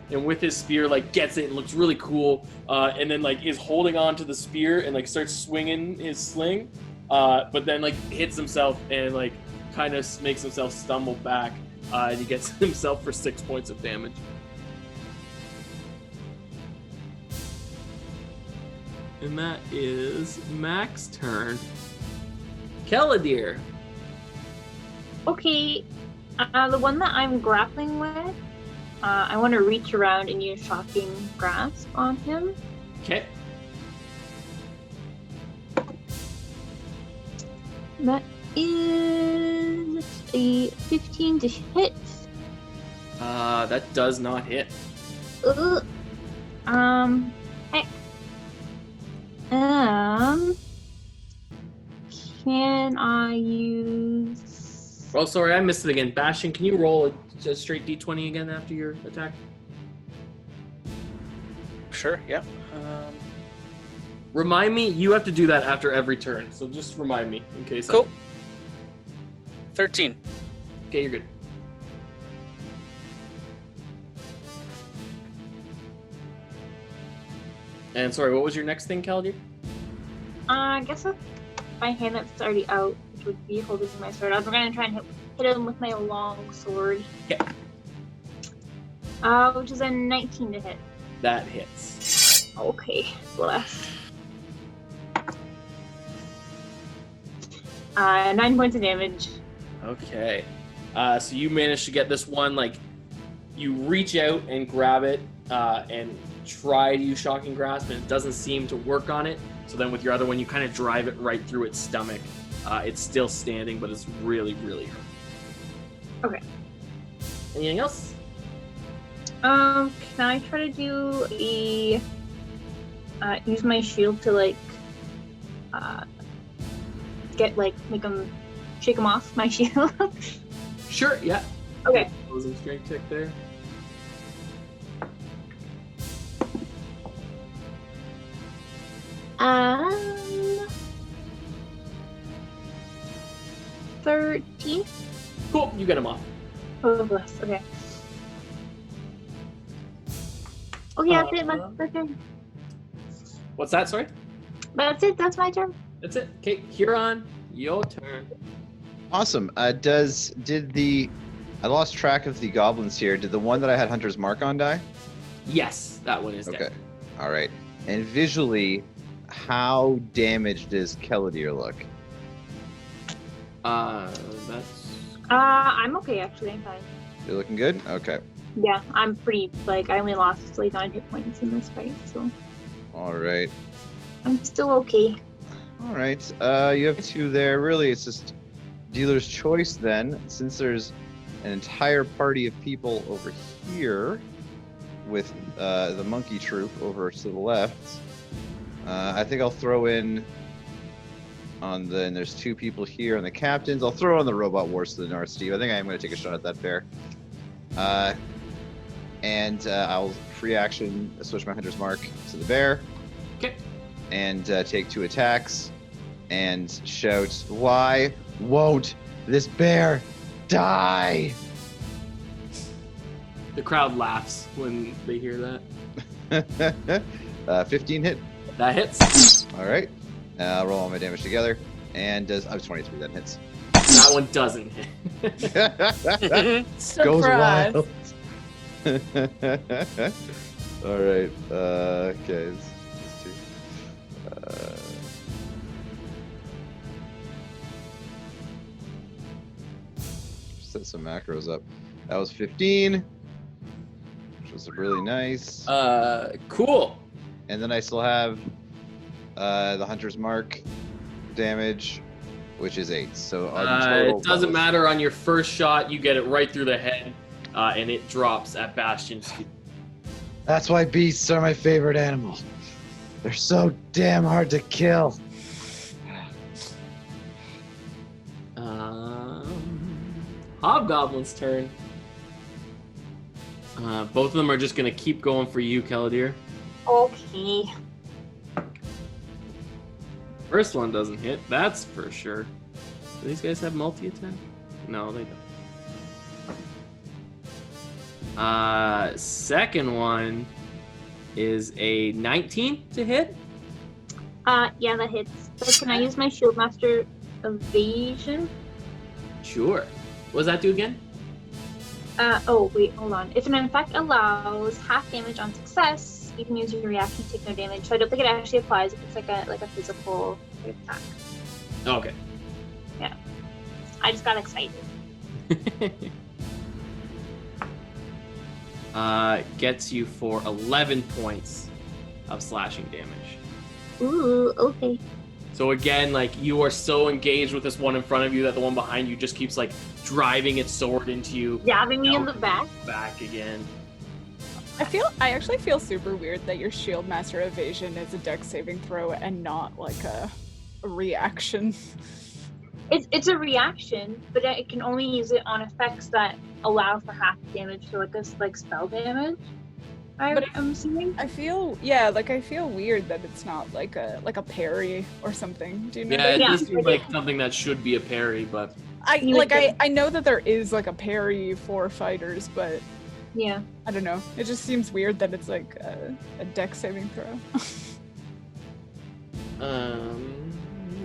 and with his spear, like, gets it and looks really cool, and then, like, is holding on to the spear and, like, starts swinging his sling, but then, like, hits himself and, like, kind of makes himself stumble back, and he gets himself for 6 points of damage. And that is Mac's turn. Keladir. Okay, the one that I'm grappling with, I want to reach around and use Shocking Grasp on him. Okay. That is a 15 to hit. That does not hit. Can I use... Oh, sorry, I missed it again. Bastion, can you roll a straight d20 again after your attack? Sure, yeah. Remind me, you have to do that after every turn, so just remind me in case. Cool. 13. Okay, you're good. And sorry, what was your next thing, Keladir? I guess with my hand that's already out, which would be holding my sword. I'm gonna try and hit him with my long sword. Okay. Which is a 19 to hit. That hits. Okay, bless. 9 points of damage. Okay. So you managed to get this one, like, you reach out and grab it, and try to use Shocking Grasp, and it doesn't seem to work on it. So then with your other one, you kind of drive it right through its stomach. It's still standing, but it's really, really hurt. Okay. Anything else? Can I try to do a use my shield to like get like shake him off my shield? Sure. Yeah. Okay. Opposing strength check there. Um, 13. Cool. You get him off. Oh, bless. Okay. Oh yeah, that's it. My turn. What's that? Sorry. That's it. That's my turn. That's it. Okay, Huron, your turn. Awesome. I lost track of the goblins here. Did the one that I had Hunter's Mark on die? Yes, that one is Okay. dead. All right. And visually, how damaged does Kellidir look? That's I'm okay actually. I'm fine. You're looking good? Okay. Yeah, I'm pretty like I only lost like 9 hit points in this fight, so All right. I'm still okay. All right. You have 2 there. Really, it's just dealer's choice then. Since there's an entire party of people over here with the monkey troop over to the left, I think I'll throw in and there's 2 people here on the captains. I'll throw on the robot wars to the north, Steve. I think I am going to take a shot at that bear. And I'll free action switch my Hunter's Mark to the bear. okay. And take 2 attacks and shout, "Why won't this bear die?" The crowd laughs when they hear that. 15 hit. That hits. All right. I'll roll all my damage together. And I was 23, that hits. That one doesn't hit. Goes Surprise. wild. All right. Okay. Let's see. Set some macros up. That was 15, which was really nice. Cool. And then I still have the Hunter's Mark damage, which is 8. So on total, It doesn't that was- matter. On your first shot, you get it right through the head, and it drops at Bastion's feet. That's why beasts are my favorite animal. They're so damn hard to kill. Hobgoblin's turn. Both of them are just gonna keep going for you, Kellidir. Okay. First one doesn't hit, that's for sure. Do these guys have multi-attack? No, they don't. Second one is a 19 to hit. Yeah, that hits. So can I use my Shieldmaster evasion? Sure. What does that do again? Oh wait, hold on. If an effect allows half damage on success, you can use your reaction to take no damage. So I don't think it actually applies if it's like a physical attack. Okay. Yeah. I just got excited. Gets you for 11 points of slashing damage. Ooh, okay. So again, like, you are so engaged with this one in front of you that the one behind you just keeps like driving its sword into you. Jabbing me in the back. Back again. I actually feel super weird that your Shieldmaster evasion is a dex saving throw and not like a reaction. It's a reaction, but it can only use it on effects that allow for half damage, so like spell damage. I'm assuming. I feel weird that it's not like a parry or something. Do you know? Yeah, it Yeah. does seem like something that should be a parry, but I know that there is like a parry for fighters, but Yeah. I don't know. It just seems weird that it's like a dex saving throw.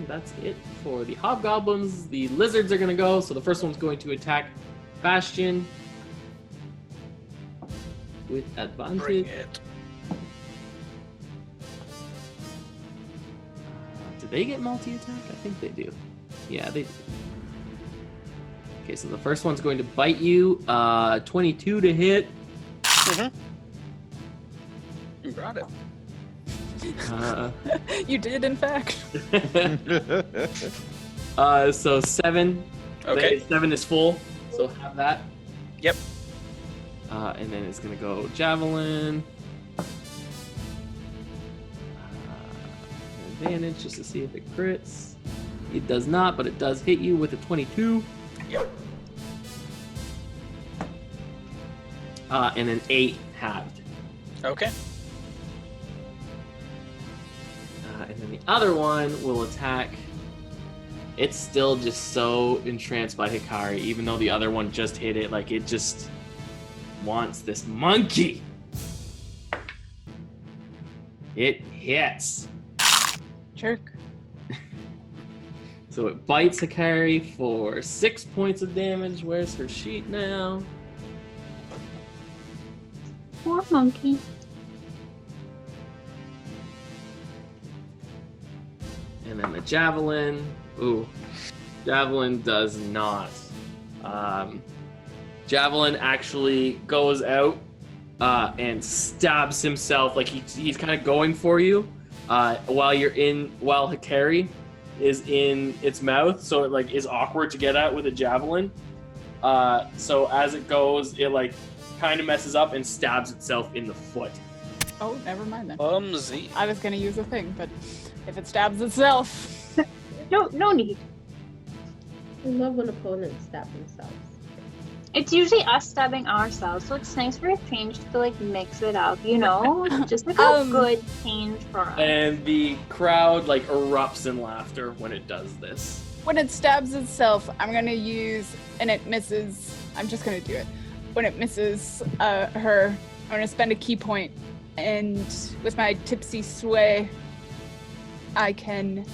That's it for the hobgoblins. The lizards are gonna go. So the first one's going to attack Bastion with advantage. Bring it. Do they get multi-attack? I think they do. Yeah, they do. Okay, so the first one's going to bite you. 22 to hit. You got it. You did, in fact. So 7. Okay. 7 is full, so have that. Yep. And then it's gonna go javelin. Advantage just to see if it crits. It does not, but it does hit you with a 22. Yep. And an 8 halved. Okay. And then the other one will attack. It's still just so entranced by Hikari, even though the other one just hit it. Like, it just wants this monkey. It hits. Jerk. So it bites Hikari for 6 points of damage. Where's her sheet now? Poor monkey. And then the javelin. Ooh. Javelin does not. Javelin actually goes out and stabs himself. Like he's kind of going for you while Hikari is in its mouth. So it like is awkward to get at with a javelin. So as it goes, it like kind of messes up and stabs itself in the foot. Oh, never mind then. Clumsy. I was gonna use a thing, but if it stabs itself. No need. I love when opponents stab themselves. It's usually us stabbing ourselves, so it's nice for a change to like mix it up, you know? Just like a good change for us. And the crowd like erupts in laughter when it does this. When it stabs itself, I'm gonna use, and it misses. I'm just gonna do it. When it misses her, I'm gonna spend a key point, and with my tipsy sway, I can.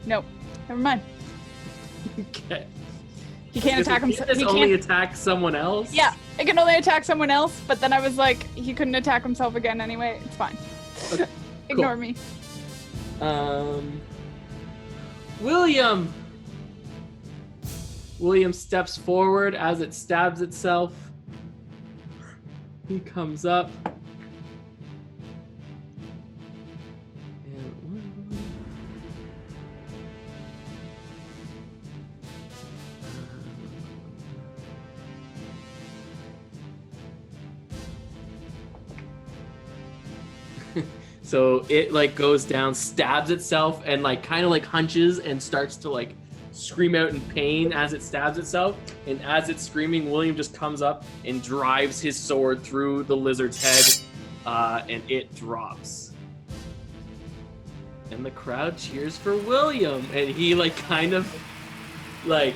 Nope, never mind. Okay. He can't attack himself. He only attack someone else? Yeah, it can only attack someone else. But then I was like, he couldn't attack himself again anyway. It's fine. Okay, Ignore me. William steps forward as it stabs itself. He comes up. So it like goes down, stabs itself, and like kind of like hunches and starts to like scream out in pain as it stabs itself. And as it's screaming, William just comes up and drives his sword through the lizard's head, and it drops. And the crowd cheers for William, and he like kind of like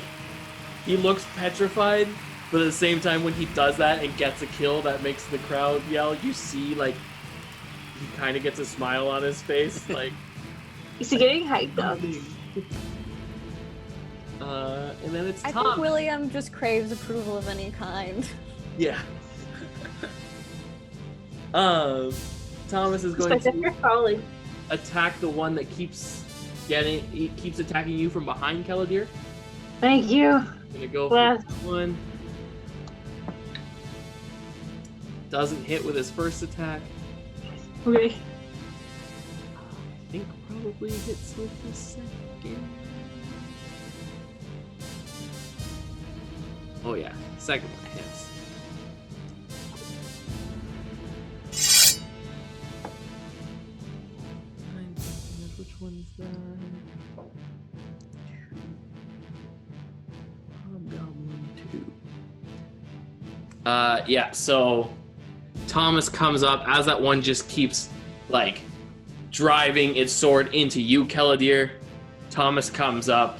he looks petrified, but at the same time when he does that and gets a kill that makes the crowd yell, you see like he kind of gets a smile on his face, like Is he getting hyped up? And then it's I Tom. think William just craves approval of any kind. Yeah. Thomas is going to attack the one that keeps attacking you from behind, Kaladir. Thank you. Gonna go for that one. Doesn't hit with his first attack. Okay. I think probably hits with the second. Oh yeah, second one hits. Which one's that? Hobgoblin 2. Yeah, so Thomas comes up as that one just keeps like driving its sword into you, Kaladir. Thomas comes up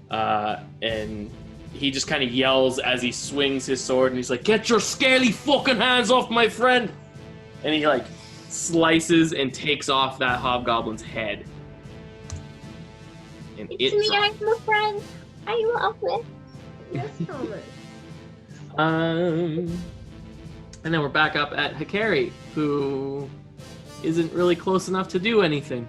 and he just kind of yells as he swings his sword and he's like, "Get your scaly fucking hands off my friend!" And he like slices and takes off that hobgoblin's head. And It's me, I'm your friend. I love it. Yes, Thomas. And then we're back up at Hikari, who isn't really close enough to do anything.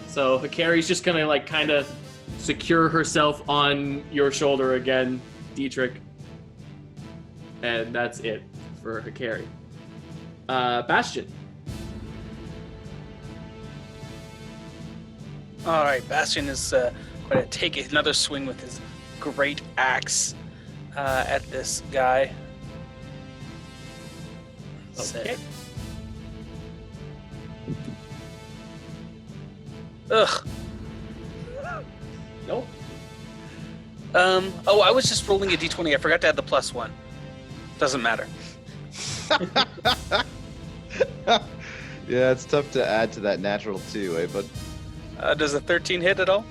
So Hikari's just gonna like kind of secure herself on your shoulder again, Dietrich. And that's it for Hikari. Bastion. All right, Bastion is going to take another swing with his great axe at this guy. Okay. Ugh. Nope. Oh, I was just rolling a d20. I forgot to add the +1. Doesn't matter. Yeah, it's tough to add to that natural 2, eh? But Does a 13 hit at all?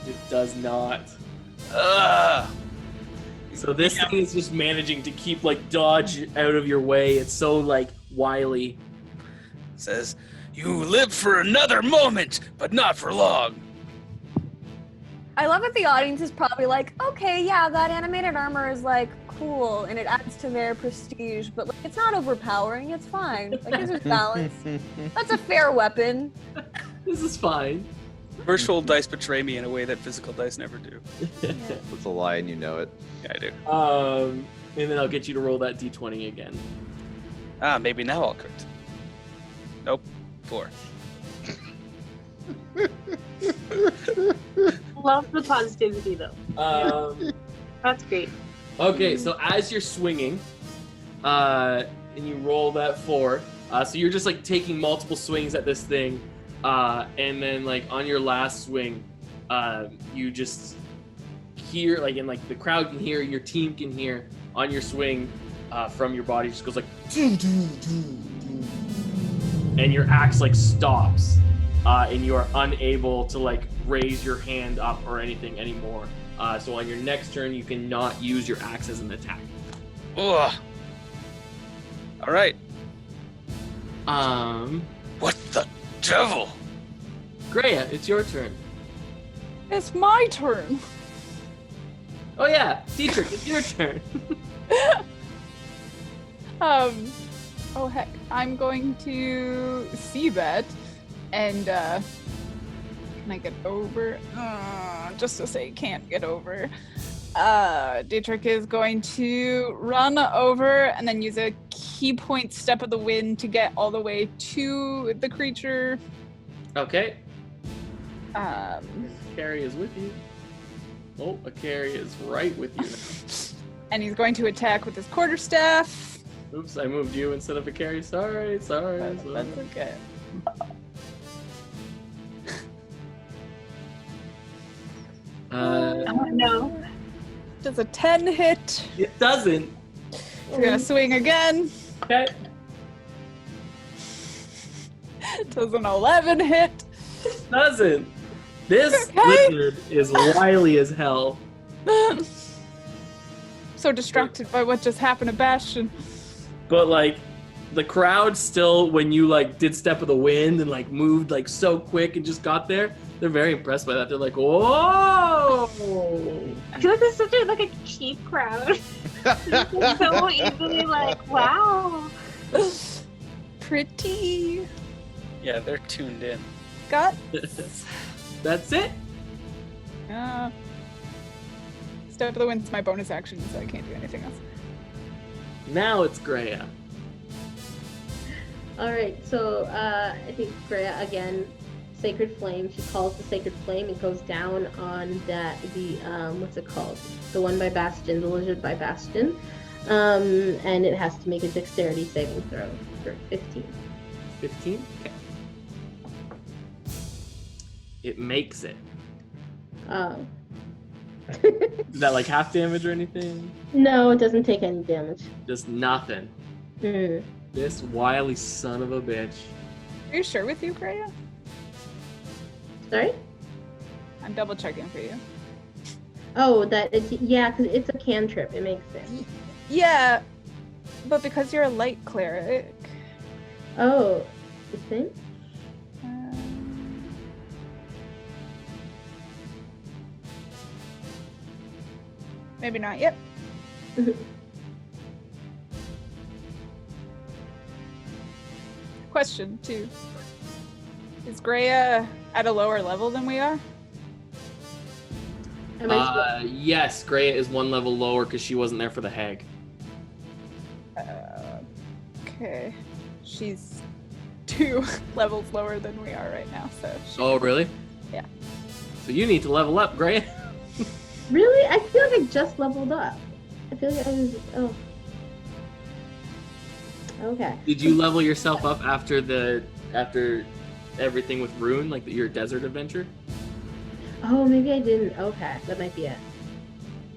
It does not. Ugh. So this thing is just managing to keep like dodge out of your way. It's so like wily. says, "You live for another moment, but not for long." I love that the audience is probably like, okay, yeah, that animated armor is like cool and it adds to their prestige, but like, it's not overpowering. It's fine. Like, there's balance. That's a fair weapon. This is fine. Virtual dice betray me in a way that physical dice never do. That's a lie, and you know it. Yeah, I do. And then I'll get you to roll that d20 again. Maybe now I'll crit. Nope. 4. Love the positivity though. That's great. Okay, so as you're swinging, and you roll that 4, so you're just like taking multiple swings at this thing, and then like on your last swing, you just hear, like, and like the crowd can hear, your team can hear on your swing, from your body, just goes like, and your axe like stops, and you are unable to like raise your hand up or anything anymore. So on your next turn, you cannot use your axe as an attack. Ugh. All right. What the devil? Greya, it's your turn. It's my turn. Oh yeah, Dietrich, it's your turn. Oh heck, I'm going to see that, and can I get over? Just to say can't get over. Dietrich is going to run over and then use a key point step of the wind to get all the way to the creature. Okay. Carrie is with you. Oh, a Carrie is right with you now. And he's going to attack with his quarterstaff. Oops, I moved you instead of a Carrie. Sorry. That's okay. Oh no. Does a 10 hit? It doesn't. He's gonna swing again. Okay. Does an 11 hit? It doesn't. This Okay. lizard is wily as hell. So distracted by what just happened to Bastion. But like the crowd still, when you like did step of the wind and like moved like so quick and just got there, they're very impressed by that. They're like, whoa! I feel like this is such a cheap crowd. So easily like, wow. Pretty. Yeah, they're tuned in. Got. That's it. Step of the wind's my bonus action, so I can't do anything else. Now it's Greya. Alright, so I think Greya again, Sacred Flame, she calls the Sacred Flame, it goes down on what's it called? The one by Bastion, the lizard by Bastion. And it has to make a dexterity saving throw for 15. 15? Okay. It makes it. Is that like half damage or anything? No, it doesn't take any damage. Just nothing. Mm. This wily son of a bitch. Are you sure with you, Greya? Sorry? I'm double checking for you. Oh, yeah, because it's a cantrip, it makes sense. Yeah, but because you're a light cleric. Oh, you think? Maybe not yet. Question 2. Is Greya at a lower level than we are? Yes, Greya is 1 level lower because she wasn't there for the hag. Okay. She's 2 levels lower than we are right now, so. Oh, really? Yeah. So you need to level up, Greya. Really? I feel like I just leveled up. I feel like I was. Oh. Okay. Did you level yourself up after everything with Rune, like your desert adventure? Oh, maybe I didn't. Okay, that might be it.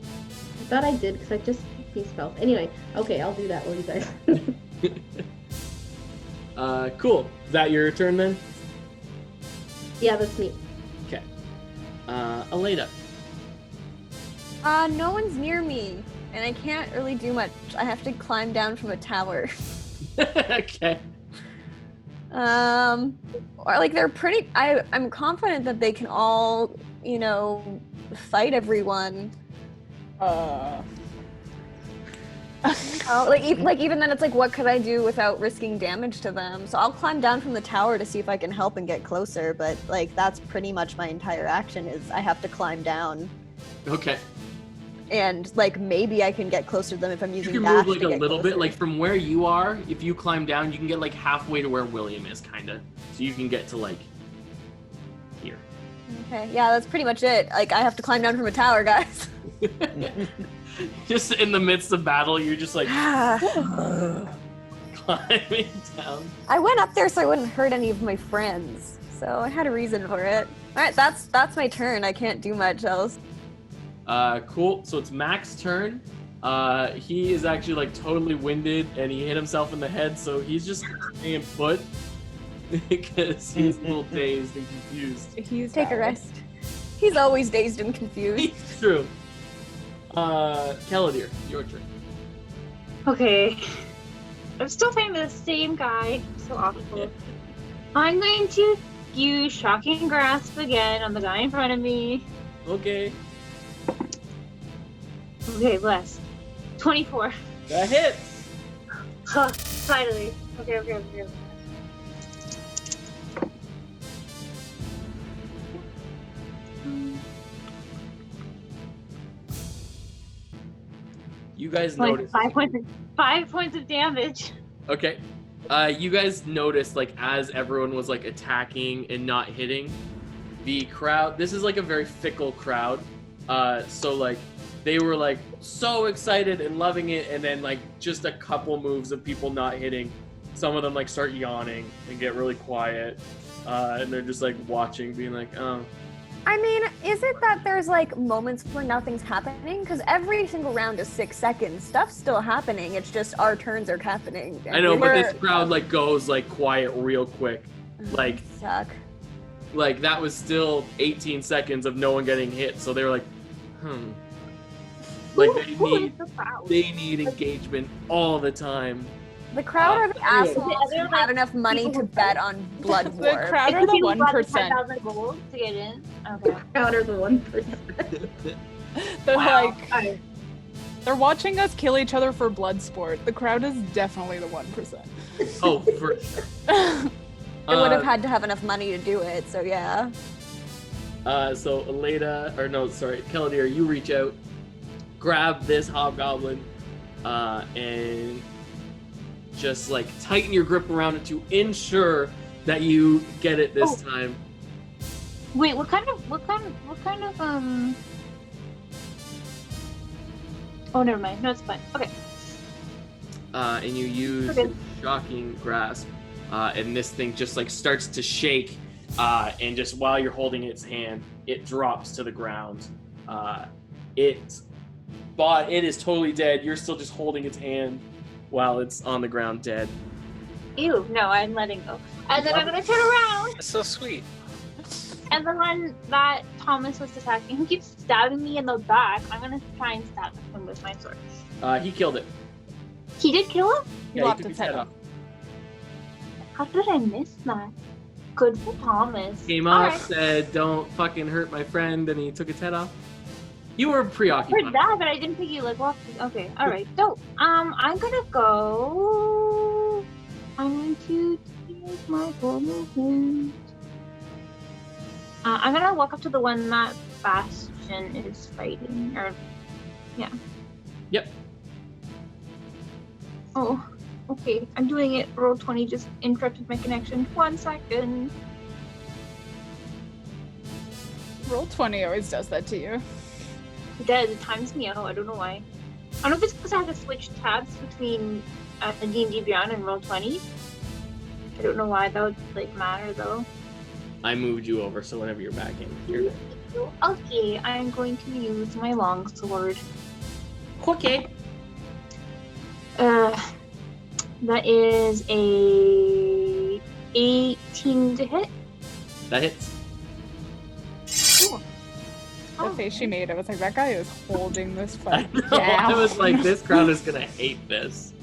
I thought I did because I just picked these spells. Anyway, okay, I'll do that while you guys. Cool. Is that your turn then? Yeah, that's me. Okay. Aleda. No one's near me, and I can't really do much. I have to climb down from a tower. Okay. Or like they're pretty. I'm confident that they can all, fight everyone. Even then, it's like, what could I do without risking damage to them? So I'll climb down from the tower to see if I can help and get closer. But like, that's pretty much my entire action is I have to climb down. Okay. And like, maybe I can get closer to them if I'm using You can dash move like to a get little bit, closer. like from where you are. If you climb down, you can get like halfway to where William is, kind of. So you can get to like here. Okay, yeah, that's pretty much it. Like, I have to climb down from a tower, guys. Just in the midst of battle, you're just like climbing down. I went up there so I wouldn't hurt any of my friends. So I had a reason for it. Alright, that's my turn. I can't do much else. Cool. So it's Mac's turn. He is actually like totally winded and he hit himself in the head, so he's just staying put because he's a little dazed and confused. Take a rest. He's always dazed and confused. It's true. Kaladir, your turn. Okay. I'm still fighting the same guy. So awful. I'm going to use Shocking Grasp again on the guy in front of me. Okay. Okay, bless. 24. That hits. Huh, finally. Okay. You guys Like notice. 5 points of damage. Okay. You guys noticed, like, as everyone was, like, attacking and not hitting, the crowd, this is, like, a very fickle crowd. So, like, they were, like, so excited and loving it, and then, like, just a couple moves of people not hitting. Some of them, like, start yawning and get really quiet. And they're just, like, watching, being like, oh. I mean, is it that there's like moments where nothing's happening? Because every single round is 6 seconds. Stuff's still happening. It's just our turns are happening. I know, but this crowd, like, goes, like, quiet real quick. Like, suck. Like, that was still 18 seconds of no one getting hit, so they were like, Like, they need engagement all the time. The crowd are the assholes who have enough money to bet on Blood War. The crowd are the 1%. 10,000 gold to get in. Okay. Crowd are the 1%. They're Wow. like, they're watching us kill each other for blood sport. The crowd is definitely the 1%. Oh, for sure. They would have had to have enough money to do it, so yeah. So Kaladir, you reach out, grab this hobgoblin, and just like tighten your grip around it to ensure that you get it this time. Wait, what kind of Oh, never mind. No, it's fine. Okay. And you use Okay. Shocking Grasp, and this thing just like starts to shake, and just while you're holding its hand, it drops to the ground. It is totally dead. You're still just holding its hand while it's on the ground dead. Ew, no, I'm letting go. And then I'm gonna turn around, That's so sweet. and the one that Thomas was attacking, who keeps stabbing me in the back, I'm gonna try and stab him with my sword. He killed it. He did kill him? Yeah, Lopped he took its its head head off. off. How did I miss that? Good for Thomas. Came up, Alright. said, "Don't fucking hurt my friend," and he took its head off. You were I preoccupied. heard that, but I didn't think you like walked. Okay, alright. So, I'm gonna go. I'm going to take my full movement. I'm gonna walk up to the one that Bastion is fighting. Yep. Oh, okay. I'm doing it. Roll 20 just interrupted my connection. 1 second. Roll 20 always does that to you. It does. It times me out. I don't know why. I don't know if it's because I have to switch tabs between D&D Beyond and Roll 20. I don't know why that would like matter though. I moved you over, so whenever you're back in, you're Okay, I'm going to use my longsword. okay. That is a 18 to hit. That hits. Cool. The face she made, I was like, that guy is holding this I fight know. down. I was like, this crowd is gonna hate this.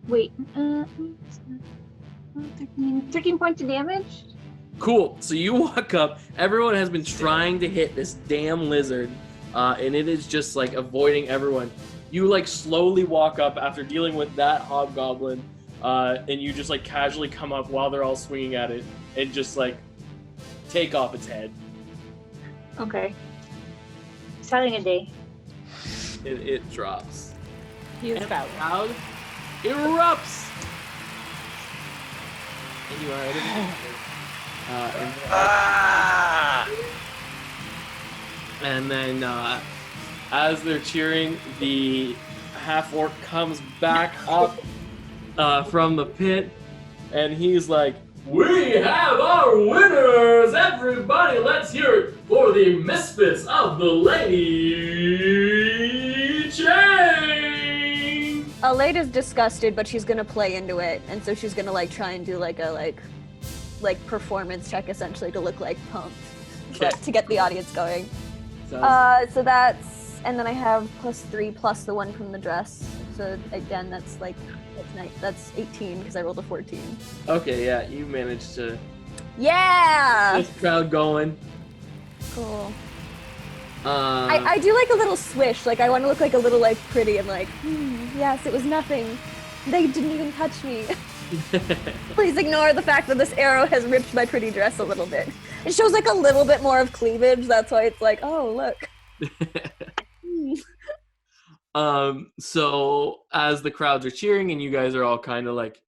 Wait. 13 points of damage. Cool. So you walk up. Everyone has been trying to hit this damn lizard, and it is just like avoiding everyone. You like slowly walk up after dealing with that hobgoblin, and you just like casually come up while they're all swinging at it, and just like take off its head. Okay. It's having a day. It drops. He is And valid. the crowd erupts. And you are out of and then as they're cheering, the half-orc comes back up from the pit, and he's like, "We have our winners! Everybody, let's hear it for the Misfits of the Lady Chain!" Aleda's disgusted, but she's gonna play into it, and so she's gonna like try and do like a like performance check essentially to look like pumped, Okay. to get the audience going. So that's, and then I have +3 plus the one from the dress. So again, that's nice. That's 18 because I rolled a 14. Okay, yeah, you managed to Yeah. get this crowd going. Cool. I do like a little swish. Like I want to look like a little like pretty and like, yes, it was nothing. They didn't even touch me. Please ignore the fact that this arrow has ripped my pretty dress a little bit. It shows like a little bit more of cleavage. That's why it's like, oh look. So as the crowds are cheering and you guys are all kind of like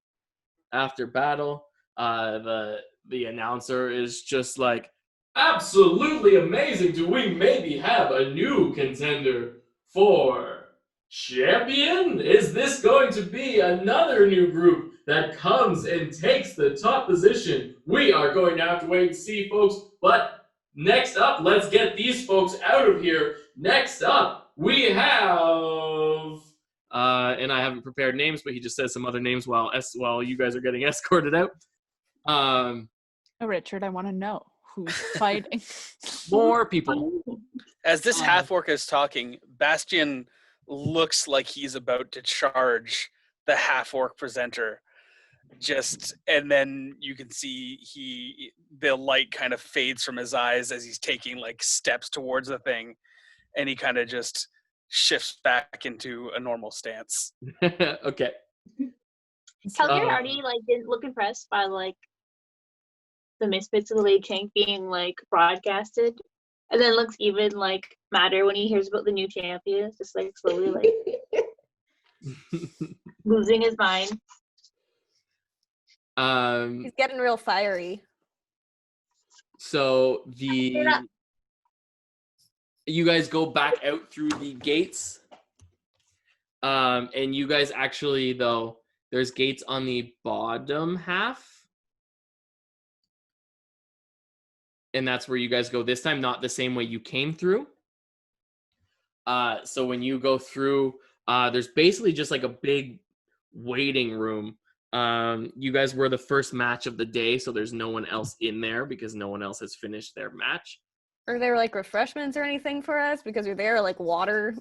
after battle, the announcer is just like, "Absolutely amazing! Do we maybe have a new contender for champion? Is this going to be another new group that comes and takes the top position? We are going to have to wait and see, folks. But next up, let's get these folks out of here. Next up, we have..." And I haven't prepared names, but he just says some other names while you guys are getting escorted out. Oh, Richard, I want to know who's fighting. More people. As this half-orc is talking, Bastion looks like he's about to charge the half-orc presenter. And then you can see the light kind of fades from his eyes as he's taking like steps towards the thing, and he kind of just shifts back into a normal stance. Okay. Calgary already like didn't look impressed by like the Misfits of the Lady Chain being like broadcasted, and then looks even like madder when he hears about the new champions, just like slowly like losing his mind. He's getting real fiery. So you guys go back out through the gates, and you guys actually, though, there's gates on the bottom half, and that's where you guys go this time, not the same way you came through. So when you go through, there's basically just like a big waiting room. You guys were the first match of the day, so there's no one else in there because no one else has finished their match. Are there like refreshments or anything for us? Because you're there, like water.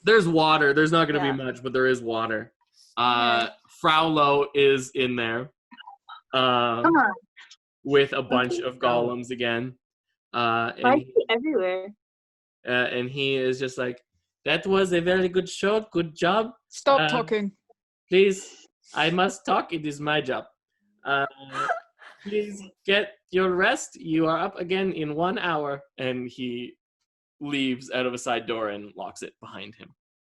There's water. There's not going to Yeah. be much, but there is water. Fraulo is in there. Come on, With a bunch of golems again. why is he everywhere? And he is just like, "That was a very good show. Good job. Stop talking. Please, I must talk. It is my job. Please get your rest. You are up again in 1 hour." And he leaves out of a side door and locks it behind him.